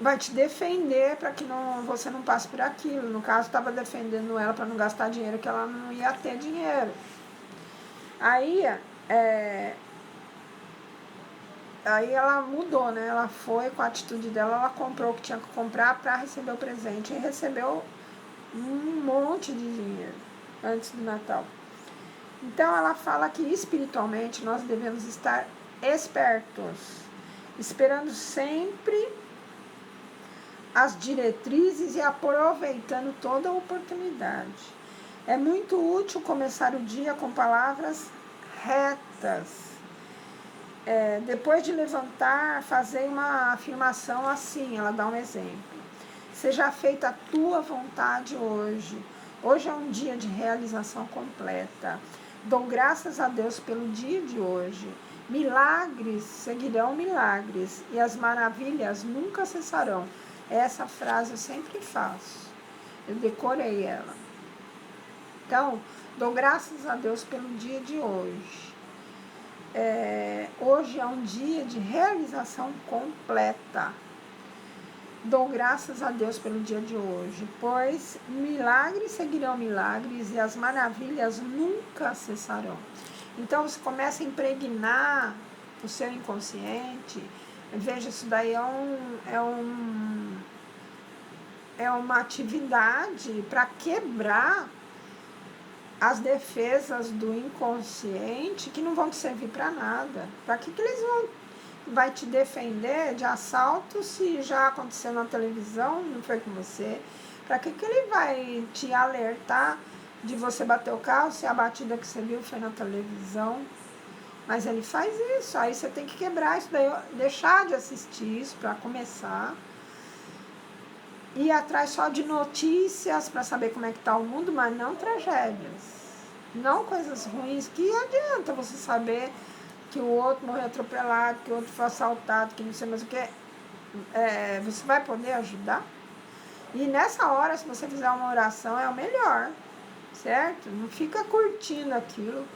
vai te defender para que você não passe por aquilo. No caso, estava defendendo ela para não gastar dinheiro, que ela não ia ter dinheiro. Aí, aí ela mudou, né? Ela foi com a atitude dela, ela comprou o que tinha que comprar para receber o presente. E recebeu um monte de dinheiro antes do Natal. Então ela fala que espiritualmente nós devemos estar espertos, esperando sempre as diretrizes e aproveitando toda a oportunidade. É muito útil começar o dia com palavras retas. Depois de levantar, fazer uma afirmação assim, ela dá um exemplo. Seja feita a tua vontade hoje. Hoje é um dia de realização completa. Dou graças a Deus pelo dia de hoje. Milagres seguirão milagres e as maravilhas nunca cessarão. Essa frase eu sempre faço. Eu decorei ela. Então, dou graças a Deus pelo dia de hoje. Hoje é um dia de realização completa. Dou graças a Deus pelo dia de hoje, pois milagres seguirão milagres e as maravilhas nunca cessarão. Então você começa a impregnar o seu inconsciente. Veja, isso daí é uma atividade para quebrar as defesas do inconsciente que não vão te servir para nada. Para que eles vai te defender de assalto se já aconteceu na televisão, não foi com você? Para que ele vai te alertar de você bater o carro se a batida que você viu foi na televisão? Mas ele faz isso, aí você tem que quebrar isso daí, deixar de assistir isso para começar. Ir atrás só de notícias para saber como é que está o mundo, mas não tragédias. Não coisas ruins, que adianta você saber que o outro morreu atropelado, que o outro foi assaltado, que não sei mais o que. Você vai poder ajudar? E nessa hora, se você fizer uma oração, é o melhor, certo? Não fica curtindo aquilo,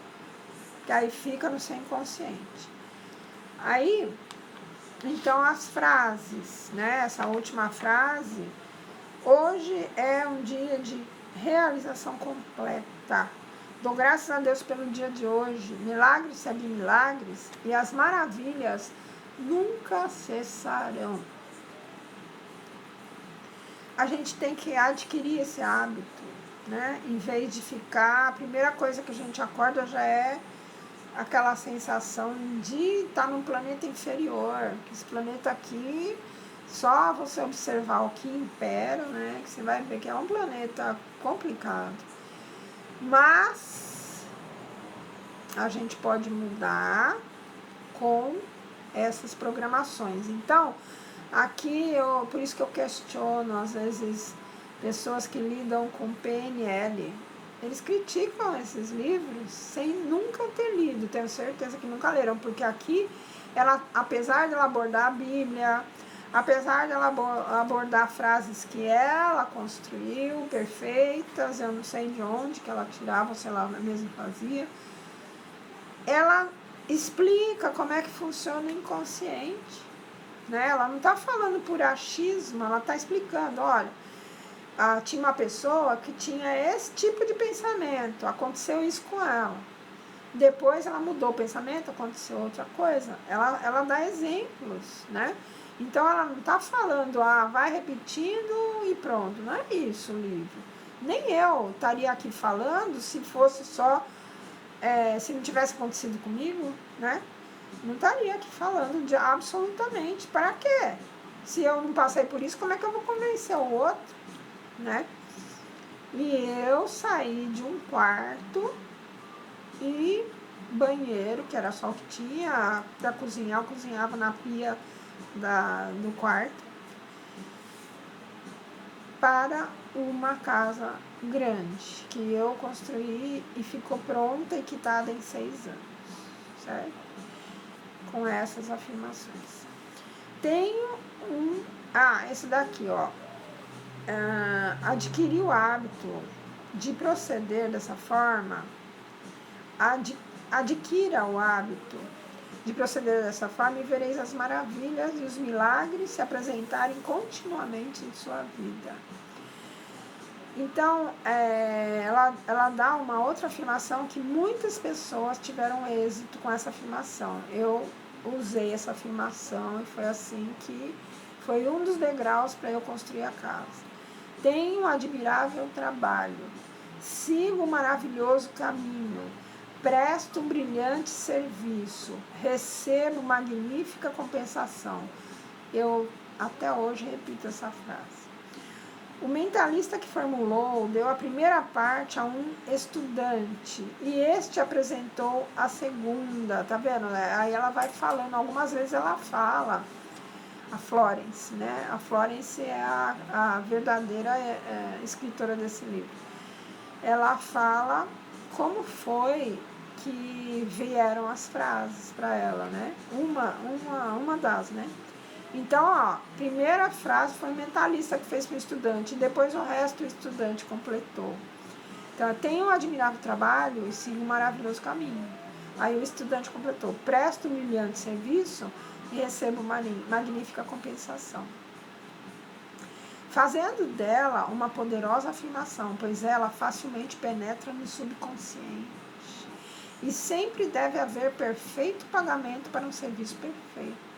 que aí fica no seu inconsciente. Aí, então as frases, né? Essa última frase, hoje é um dia de realização completa. Dou graças a Deus pelo dia de hoje. Milagres seguem milagres e as maravilhas nunca cessarão. A gente tem que adquirir esse hábito, né? Em vez de ficar, a primeira coisa que a gente acorda já é aquela sensação de estar num planeta inferior, que esse planeta aqui, só você observar o que impera, né? Que você vai ver que é um planeta complicado. Mas a gente pode mudar com essas programações. Então, aqui, por isso que eu questiono, às vezes, pessoas que lidam com PNL. Eles criticam esses livros sem nunca ter lido, tenho certeza que nunca leram, porque aqui, ela, apesar de ela abordar a Bíblia, apesar de ela abordar frases que ela construiu, perfeitas, eu não sei de onde que ela tirava, sei lá, mesmo fazia, ela explica como é que funciona o inconsciente, né? Ela não está falando por achismo, ela está explicando, olha, tinha uma pessoa que tinha esse tipo de pensamento, aconteceu isso com ela. Depois ela mudou o pensamento, aconteceu outra coisa. Ela dá exemplos, né? Então ela não está falando, vai repetindo e pronto. Não é isso o livro. Nem eu estaria aqui falando se fosse só, se não tivesse acontecido comigo, né? Não estaria aqui falando de absolutamente. Para quê? Se eu não passei por isso, como é que eu vou convencer o outro, né? E eu saí de um quarto e banheiro, que era só o que tinha, para cozinhar, eu cozinhava na pia do quarto, para uma casa grande, que eu construí e ficou pronta e quitada em 6 anos, certo? Com essas afirmações. Tenho esse daqui, ó. Adquirir o hábito de proceder dessa forma, adquira o hábito de proceder dessa forma e vereis as maravilhas e os milagres se apresentarem continuamente em sua vida. Então, ela dá uma outra afirmação que muitas pessoas tiveram êxito com essa afirmação. Eu usei essa afirmação e foi assim que foi um dos degraus para eu construir a casa. Tenho um admirável trabalho, sigo um maravilhoso caminho, presto um brilhante serviço, recebo magnífica compensação. Eu até hoje repito essa frase. O mentalista que formulou deu a primeira parte a um estudante e este apresentou a segunda, tá vendo? Aí ela vai falando, algumas vezes ela fala, a Florence, né? A Florence é a verdadeira escritora desse livro. Ela fala como foi que vieram as frases para ela, né? Uma das, né? Então, ó, primeira frase foi o mentalista que fez para o estudante, e depois o resto o estudante completou. Então, tenho um admirável trabalho e sigo um maravilhoso caminho. Aí o estudante completou, presto um brilhante serviço e recebo uma magnífica compensação. Fazendo dela uma poderosa afirmação, pois ela facilmente penetra no subconsciente. E sempre deve haver perfeito pagamento para um serviço perfeito.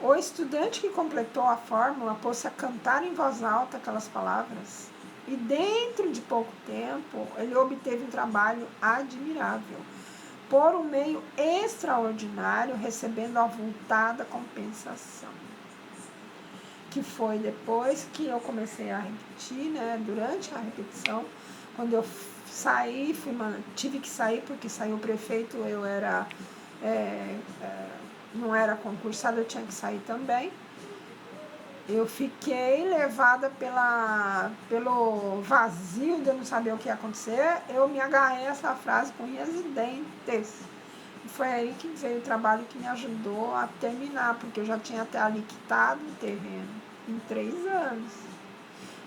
O estudante que completou a fórmula pôs-se a cantar em voz alta aquelas palavras e dentro de pouco tempo ele obteve um trabalho admirável, por um meio extraordinário, recebendo avultada compensação. Que foi depois que eu comecei a repetir, né, durante a repetição, quando eu saí, tive que sair porque saiu o prefeito, eu era... não era concursada, eu tinha que sair também. Eu fiquei levada pelo vazio de eu não saber o que ia acontecer. Eu me agarrei a essa frase com unhas e dentes. E foi aí que veio o trabalho que me ajudou a terminar, porque eu já tinha até ali quitado o terreno. Em 3 anos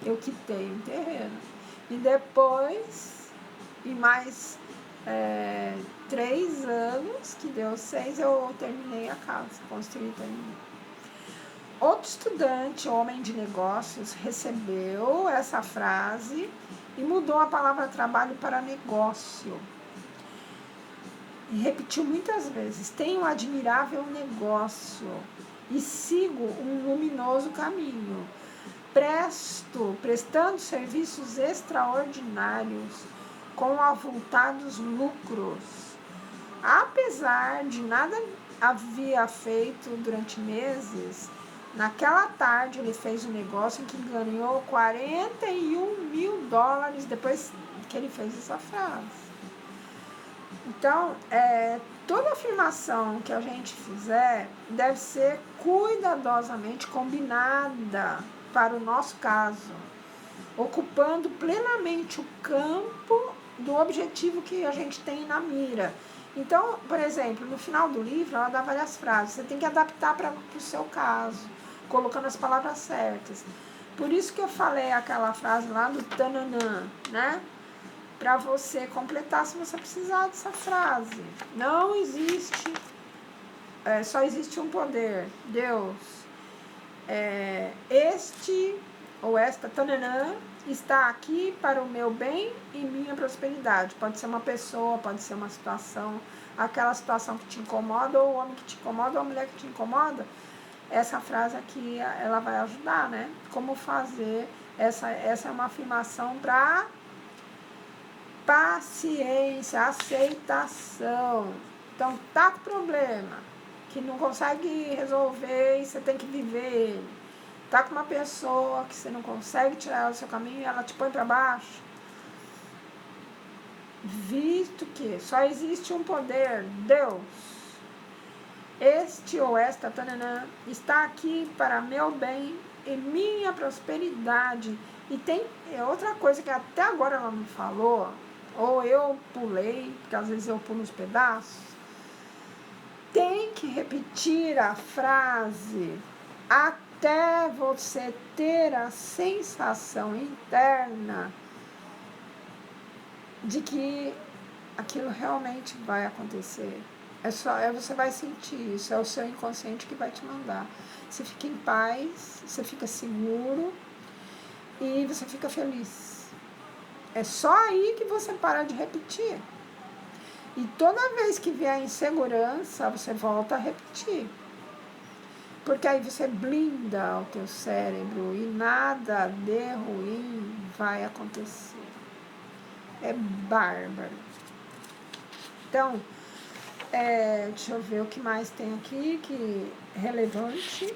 eu quitei o terreno. E depois, em mais 3 anos, que deu 6, eu terminei a casa, construí e terminei. Outro estudante, homem de negócios, recebeu essa frase e mudou a palavra trabalho para negócio. E repetiu muitas vezes, tenho um admirável negócio e sigo um luminoso caminho. Prestando serviços extraordinários, com avultados lucros. Apesar de nada havia feito durante meses, naquela tarde ele fez um negócio em que ganhou $41 mil depois que ele fez essa frase. Então, toda afirmação que a gente fizer deve ser cuidadosamente combinada para o nosso caso, ocupando plenamente o campo do objetivo que a gente tem na mira. Então, por exemplo, no final do livro, ela dá várias frases. Você tem que adaptar para o seu caso, colocando as palavras certas. Por isso que eu falei aquela frase lá do tananã, né? Para você completar se você precisar dessa frase. Não existe, só existe um poder, Deus. Este ou esta tananã está aqui para o meu bem e minha prosperidade. Pode ser uma pessoa, pode ser uma situação, aquela situação que te incomoda, ou o homem que te incomoda, ou a mulher que te incomoda. Essa frase aqui, ela vai ajudar, né? Como fazer, essa é uma afirmação para paciência, aceitação. Então, tá com problema, que não consegue resolver e você tem que viver ele. Tá com uma pessoa que você não consegue tirar ela do seu caminho e ela te põe para baixo. Visto que só existe um poder, Deus. Este ou esta tananã está aqui para meu bem e minha prosperidade. E tem outra coisa que até agora ela não falou, ou eu pulei, porque às vezes eu pulo uns pedaços. Tem que repetir a frase até você ter a sensação interna de que aquilo realmente vai acontecer. Você vai sentir isso, é o seu inconsciente que vai te mandar. Você fica em paz, você fica seguro e você fica feliz. É só aí que você para de repetir. E toda vez que vier insegurança, você volta a repetir. Porque aí você blinda o teu cérebro e nada de ruim vai acontecer. É bárbaro. Então, deixa eu ver o que mais tem aqui que é relevante.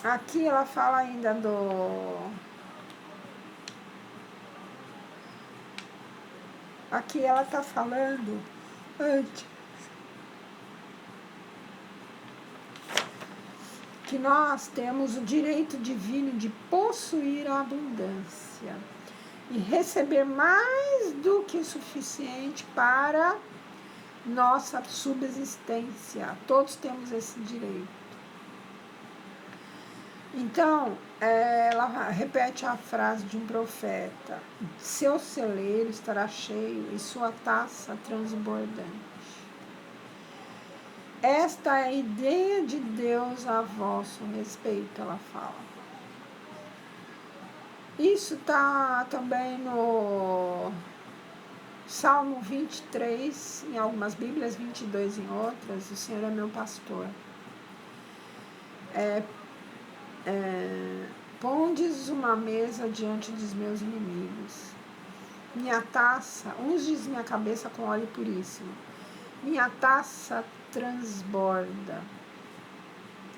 Aqui ela fala ainda Aqui ela está falando antes que nós temos o direito divino de possuir a abundância e receber mais do que o suficiente para nossa subsistência. Todos temos esse direito. Então, ela repete a frase de um profeta: seu celeiro estará cheio e sua taça transbordante. Esta é a ideia de Deus a vosso respeito, ela fala. Isso está também no Salmo 23, em algumas Bíblias, 22 em outras. O Senhor é meu pastor. Pondes uma mesa diante dos meus inimigos. Minha taça, unges minha cabeça com óleo puríssimo. Minha taça transborda.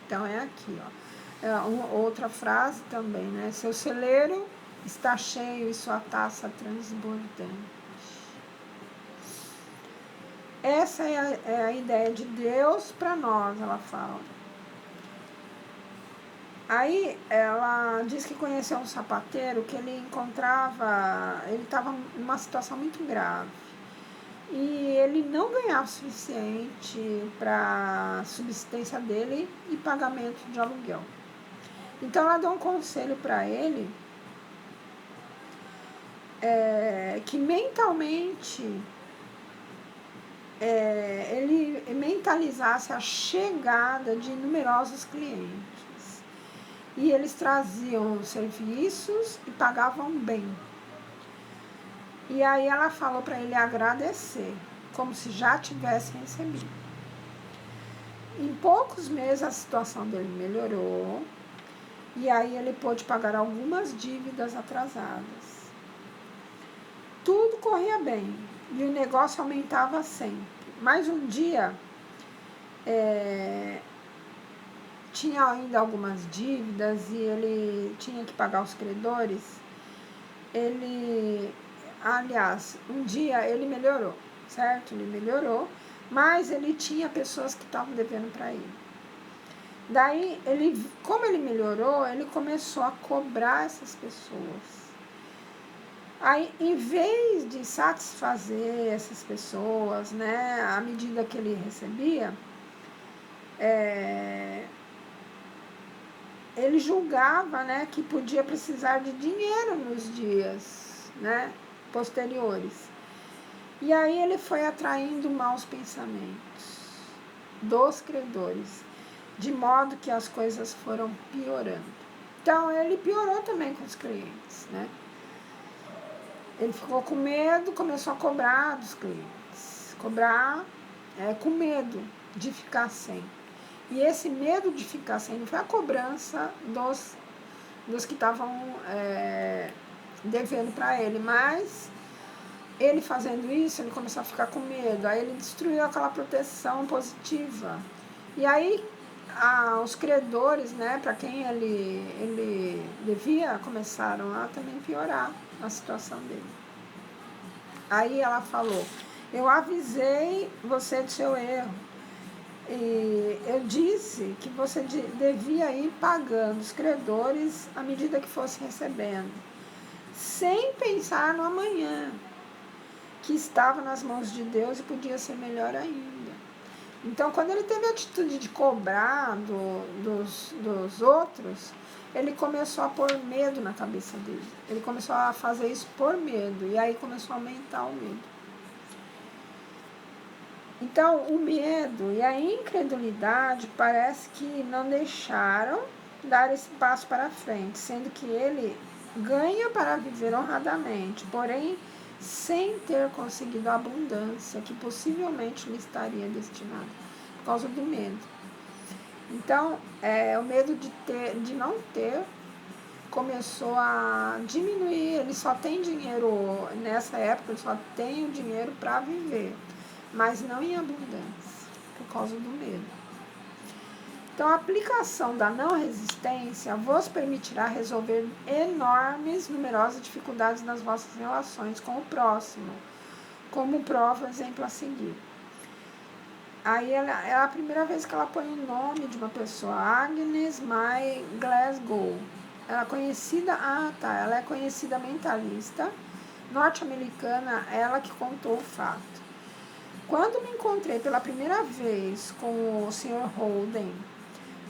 Então é aqui, ó. Outra frase também, né? Seu celeiro está cheio e sua taça transbordante. Essa é a ideia de Deus para nós, ela fala. Aí ela diz que conheceu um sapateiro que ele estava numa situação muito grave. E ele não ganhava o suficiente para a subsistência dele e pagamento de aluguel. Então ela deu um conselho para ele, que mentalmente ele mentalizasse a chegada de numerosos clientes. E eles traziam serviços e pagavam bem. E aí ela falou para ele agradecer, como se já tivesse recebido. Em poucos meses a situação dele melhorou. E aí ele pôde pagar algumas dívidas atrasadas. Tudo corria bem e o negócio aumentava sempre. Mas um dia tinha ainda algumas dívidas e ele tinha que pagar os credores. Um dia ele melhorou, certo? Ele melhorou, mas ele tinha pessoas que estavam devendo para ele. Daí, como ele melhorou, ele começou a cobrar essas pessoas. Aí, em vez de satisfazer essas pessoas, né, à medida que ele recebia, ele julgava, né, que podia precisar de dinheiro nos dias, né, posteriores. E aí ele foi atraindo maus pensamentos dos credores, de modo que as coisas foram piorando. Então ele piorou também com os clientes, né? Ele ficou com medo, começou a cobrar dos clientes. Cobrar com medo de ficar sem. E esse medo de ficar sem não foi a cobrança dos que estavam devendo para ele, mas ele fazendo isso, ele começou a ficar com medo. Aí ele destruiu aquela proteção positiva. E aí os credores, né, para quem ele devia, começaram a também piorar a situação dele. Aí ela falou: eu avisei você do seu erro. E eu disse que você devia ir pagando os credores à medida que fosse recebendo, sem pensar no amanhã, que estava nas mãos de Deus e podia ser melhor ainda. Então, quando ele teve a atitude de cobrar dos outros, ele começou a pôr medo na cabeça dele. Ele começou a fazer isso por medo, e aí começou a aumentar o medo. Então, o medo e a incredulidade parece que não deixaram dar esse passo para frente, sendo que ele ganha para viver honradamente, porém sem ter conseguido a abundância que possivelmente lhe estaria destinada, por causa do medo. Então, o medo de não ter começou a diminuir. Ele só tem dinheiro, nessa época, ele só tem o dinheiro para viver, mas não em abundância, por causa do medo. Então, a aplicação da não resistência vos permitirá resolver enormes, numerosas dificuldades nas vossas relações com o próximo, como prova o exemplo a seguir. Aí é a primeira vez que ela põe o nome de uma pessoa, Agnes May Glasgow. Ela é conhecida mentalista norte-americana, ela que contou o fato. Quando me encontrei pela primeira vez com o Sr. Holden,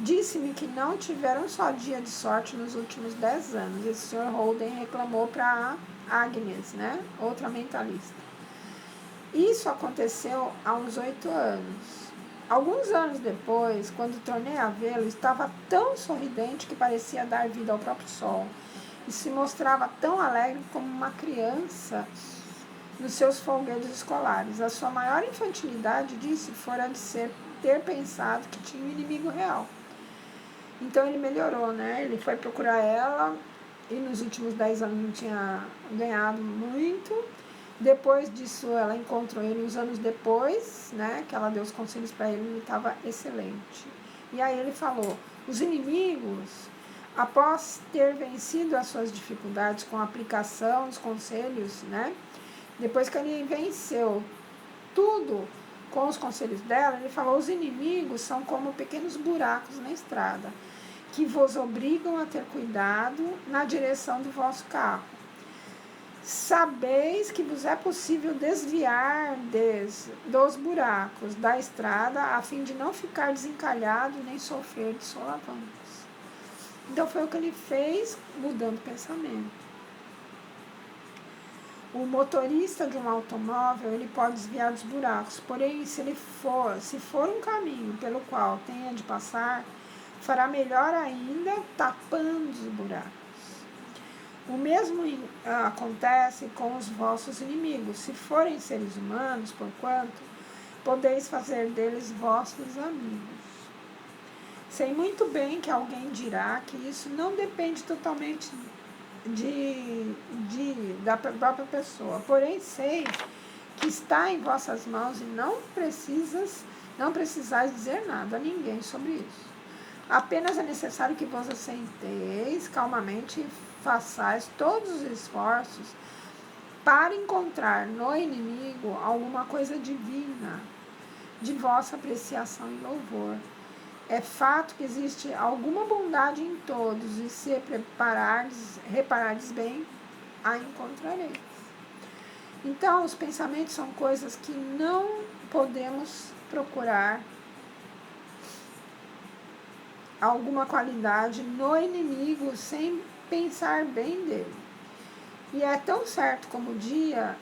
disse-me que não tiveram só dia de sorte nos últimos 10 anos. Esse Sr. Holden reclamou para Agnes, né? Outra mentalista. Isso aconteceu há uns 8 anos. Alguns anos depois, quando tornei a vê-lo, estava tão sorridente que parecia dar vida ao próprio sol. E se mostrava tão alegre como uma criança nos seus folguedos escolares. A sua maior infantilidade, disse, fora de ter pensado que tinha um inimigo real. Então ele melhorou, né? Ele foi procurar ela e nos últimos 10 anos não tinha ganhado muito. Depois disso, ela encontrou ele uns anos depois, né? Que ela deu os conselhos para ele estava excelente. E aí ele falou, os inimigos, após ter vencido as suas dificuldades com a aplicação dos conselhos, né? Depois que ele venceu tudo com os conselhos dela, ele falou, os inimigos são como pequenos buracos na estrada, que vos obrigam a ter cuidado na direção do vosso carro. Sabeis que vos é possível desviar dos buracos da estrada a fim de não ficar desencalhado nem sofrer de solavancos. Então foi o que ele fez, mudando o pensamento. O motorista de um automóvel, ele pode desviar dos buracos, porém se for um caminho pelo qual tenha de passar, fará melhor ainda tapando os buracos. O mesmo acontece com os vossos inimigos. Se forem seres humanos, porquanto, podeis fazer deles vossos amigos. Sei muito bem que alguém dirá que isso não depende totalmente da própria pessoa. Porém, sei que está em vossas mãos e não precisais dizer nada a ninguém sobre isso. Apenas é necessário que vos assenteis calmamente e façais todos os esforços para encontrar no inimigo alguma coisa divina, de vossa apreciação e louvor. É fato que existe alguma bondade em todos, e se reparardes bem, a encontrareis. Então, os pensamentos são coisas que não podemos procurar alguma qualidade no inimigo sem pensar bem dele. E é tão certo como o dia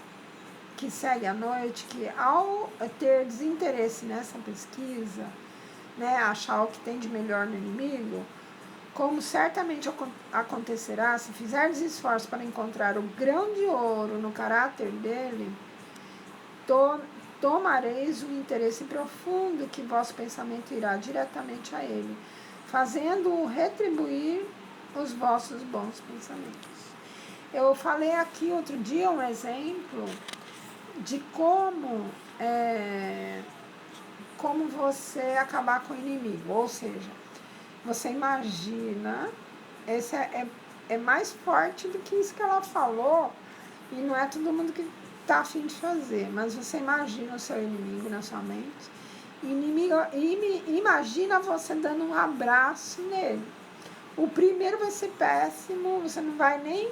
que segue a noite, que ao ter desinteresse nessa pesquisa, né, achar o que tem de melhor no inimigo, como certamente acontecerá, se fizerdes esforço para encontrar o grão de ouro no caráter dele, tomareis um interesse profundo que vosso pensamento irá diretamente a ele, fazendo-o retribuir os vossos bons pensamentos. Eu falei aqui outro dia um exemplo de como você acabar com o inimigo. Ou seja, você imagina, esse é mais forte do que isso que ela falou, e não é todo mundo que está a fim de fazer, mas você imagina o seu inimigo na sua mente, imagina você dando um abraço nele. O primeiro vai ser péssimo, você não vai nem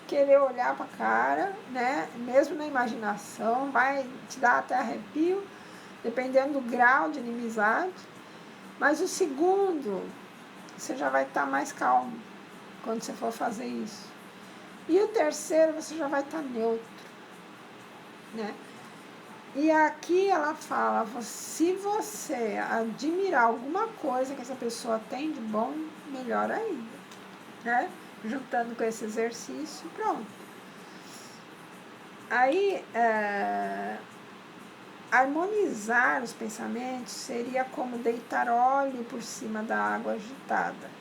querer olhar para a cara, né? Mesmo na imaginação, vai te dar até arrepio, dependendo do grau de inimizade. Mas o segundo, você já vai estar mais calmo, quando você for fazer isso. E o terceiro, você já vai estar neutro, né? E aqui ela fala, se você admirar alguma coisa que essa pessoa tem de bom, melhor ainda, né? Juntando com esse exercício, pronto. Aí, harmonizar os pensamentos seria como deitar óleo por cima da água agitada.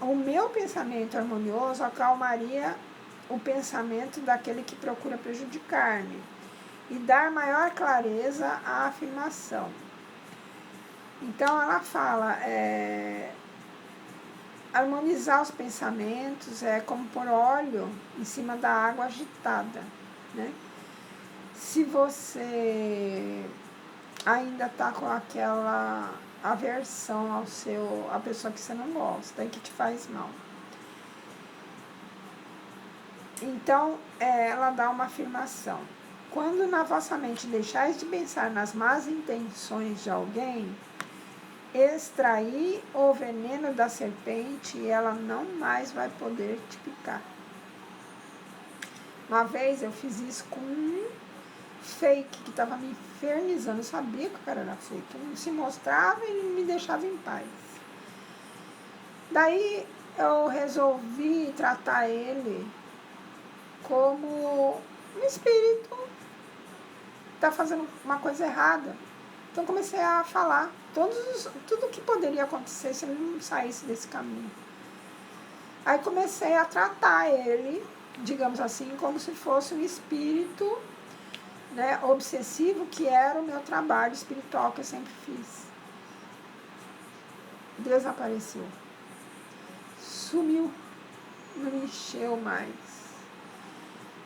O meu pensamento harmonioso acalmaria o pensamento daquele que procura prejudicar-me e dar maior clareza à afirmação. Então ela fala, harmonizar os pensamentos é como pôr óleo em cima da água agitada, né? Se você ainda está com aquela aversão à pessoa que você não gosta e que te faz mal. Então, ela dá uma afirmação. Quando na vossa mente deixais de pensar nas más intenções de alguém, extrair o veneno da serpente e ela não mais vai poder te picar. Uma vez eu fiz isso com um fake que estava me infernizando. Eu sabia que o cara era fake. Ele não se mostrava e não me deixava em paz. Daí eu resolvi tratar ele como um espírito que está fazendo uma coisa errada. Então comecei a falar tudo que poderia acontecer se ele não saísse desse caminho. Aí comecei a tratar ele, digamos assim, como se fosse um espírito, né, obsessivo, que era o meu trabalho espiritual que eu sempre fiz. Desapareceu. Sumiu. Não me encheu mais.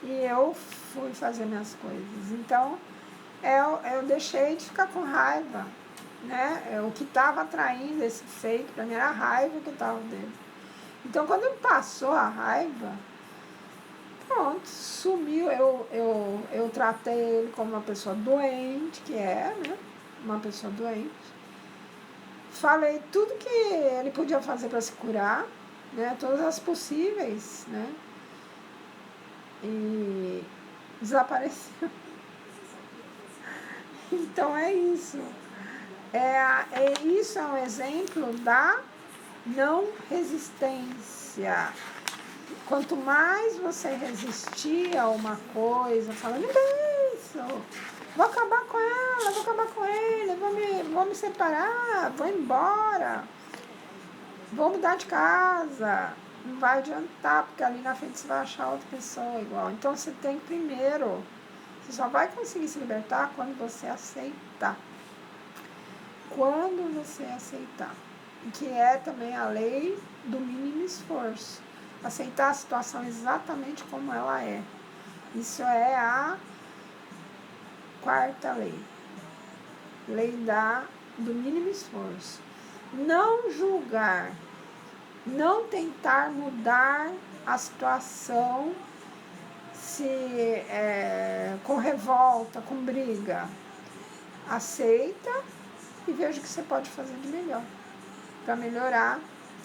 E eu fui fazer minhas coisas. Então, eu deixei de ficar com raiva, né? O que estava atraindo esse fake para mim era a raiva que estava dele. Então, quando passou a raiva, pronto, sumiu. Eu tratei ele como uma pessoa doente, que é, né? Uma pessoa doente. Falei tudo que ele podia fazer para se curar, né? Todas as possíveis, né? E desapareceu. Então é isso. Isso é um exemplo da não resistência. Quanto mais você resistir a uma coisa, falando isso, vou acabar com ela, vou acabar com ele, vou me separar, vou embora, vou mudar de casa, não vai adiantar, porque ali na frente você vai achar outra pessoa igual. Então você tem que primeiro, você só vai conseguir se libertar quando você aceitar. Quando você aceitar. Que é também a lei do mínimo esforço. Aceitar a situação exatamente como ela é. Isso é a quarta lei. Lei do mínimo esforço. Não julgar. Não tentar mudar a situação com revolta, com briga. Aceita e veja o que você pode fazer de melhor para melhorar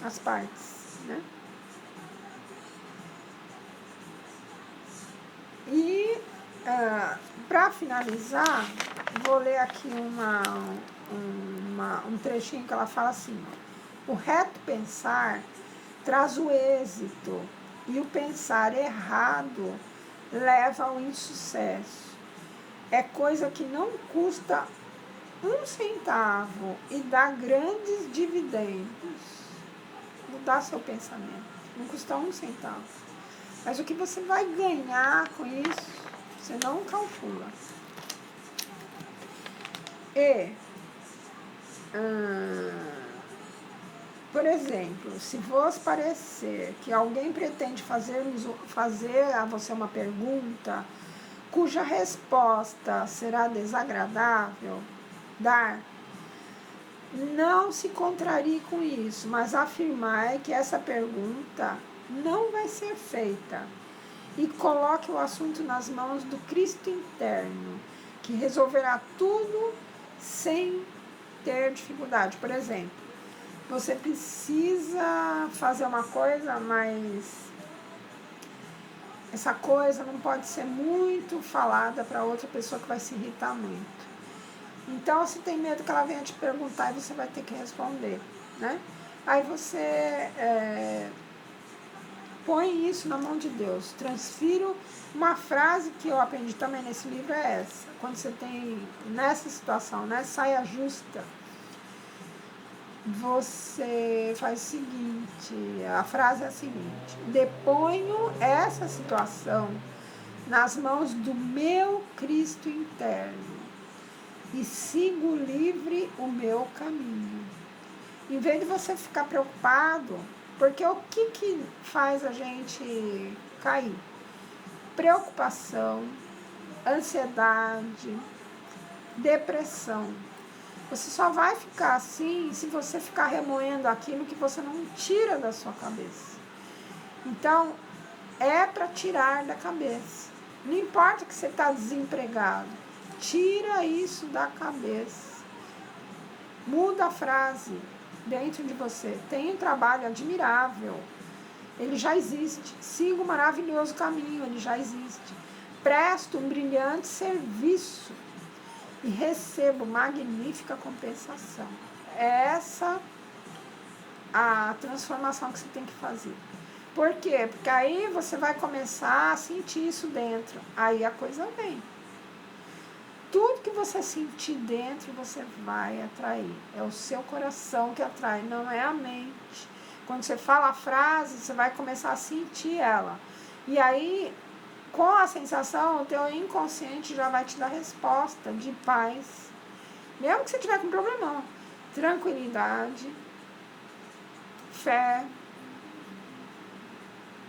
as partes, né? E para finalizar, vou ler aqui um trechinho que ela fala assim: o reto pensar traz o êxito e o pensar errado leva ao insucesso. É coisa que não custa 1 centavo e dá grandes dividendos. Mudar seu pensamento. Não custa 1 centavo. Mas o que você vai ganhar com isso, você não calcula. E, por exemplo, se vos parecer que alguém pretende fazer a você uma pergunta cuja resposta será desagradável, não se contrarie com isso, mas afirmar que essa pergunta não vai ser feita e coloque o assunto nas mãos do Cristo interno, que resolverá tudo sem ter dificuldade. Por exemplo, Você precisa fazer uma coisa, mas essa coisa não pode ser muito falada para outra pessoa que vai se irritar muito. Então, se tem medo que ela venha te perguntar, você vai ter que responder, né? Aí você põe isso na mão de Deus. Transfiro. Uma frase que eu aprendi também nesse livro é essa. Quando você tem nessa situação, né, saia justa, você faz o seguinte, a frase é a seguinte: deponho essa situação nas mãos do meu Cristo interno e sigo livre o meu caminho. Em vez de você ficar preocupado, porque o que faz a gente cair? Preocupação, ansiedade, depressão. Você só vai ficar assim se você ficar remoendo aquilo que você não tira da sua cabeça. Então, é para tirar da cabeça. Não importa que você está desempregado, tira isso da cabeça. Muda a frase dentro de você. Tem um trabalho admirável. Ele já existe. Siga o maravilhoso caminho, ele já existe. Presto um brilhante serviço e recebo magnífica compensação. É essa a transformação que você tem que fazer. Por quê? Porque aí você vai começar a sentir isso dentro. Aí a coisa vem. Tudo que você sentir dentro, você vai atrair. É o seu coração que atrai, não é a mente. Quando você fala a frase, você vai começar a sentir ela. E aí, com a sensação, o teu inconsciente já vai te dar resposta de paz. Mesmo que você tiver com problemão. Tranquilidade, fé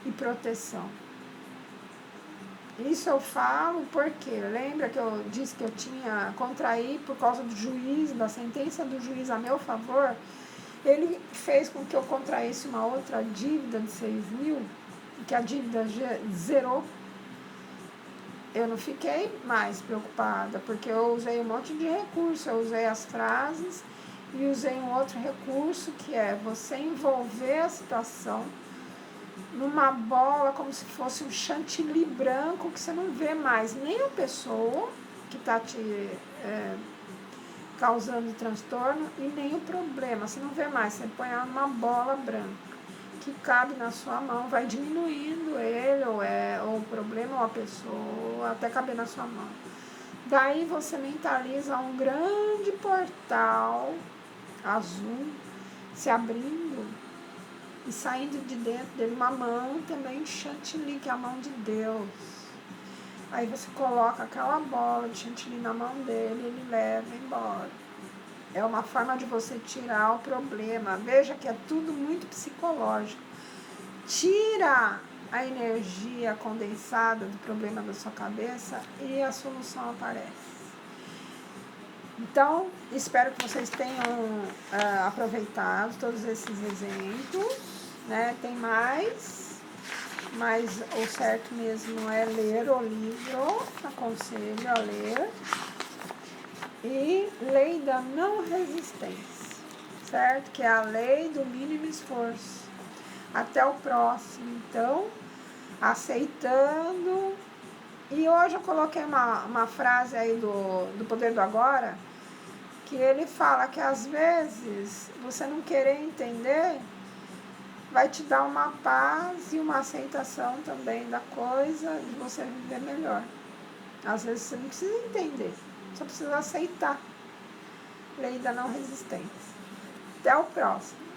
e proteção. Isso eu falo porque, lembra que eu disse que eu tinha contraído por causa do juiz, da sentença do juiz a meu favor? Ele fez com que eu contraísse uma outra dívida de 6.000, que a dívida zerou. Eu não fiquei mais preocupada, porque eu usei um monte de recurso. Eu usei as frases e usei um outro recurso, que é você envolver a situação numa bola como se fosse um chantilly branco, que você não vê mais nem a pessoa que está te causando transtorno e nem o problema, você não vê mais, você põe ela numa bola branca que cabe na sua mão, vai diminuindo ele, ou o problema, ou a pessoa, até caber na sua mão. Daí você mentaliza um grande portal azul se abrindo e saindo de dentro dele uma mão também de chantilly, que é a mão de Deus. Aí você coloca aquela bola de chantilly na mão dele e ele leva embora. É uma forma de você tirar o problema. Veja que é tudo muito psicológico. Tira a energia condensada do problema da sua cabeça e a solução aparece. Então, espero que vocês tenham aproveitado todos esses exemplos, né? Tem mais, mas o certo mesmo é ler o livro, aconselho a ler. E lei da não resistência, certo? Que é a lei do mínimo esforço. Até o próximo, então, aceitando. E hoje eu coloquei uma frase aí do Poder do Agora, que ele fala que às vezes você não querer entender vai te dar uma paz e uma aceitação também da coisa, de você viver melhor. Às vezes você não precisa entender, só precisa aceitar. Lei da não resistência. Até o próximo.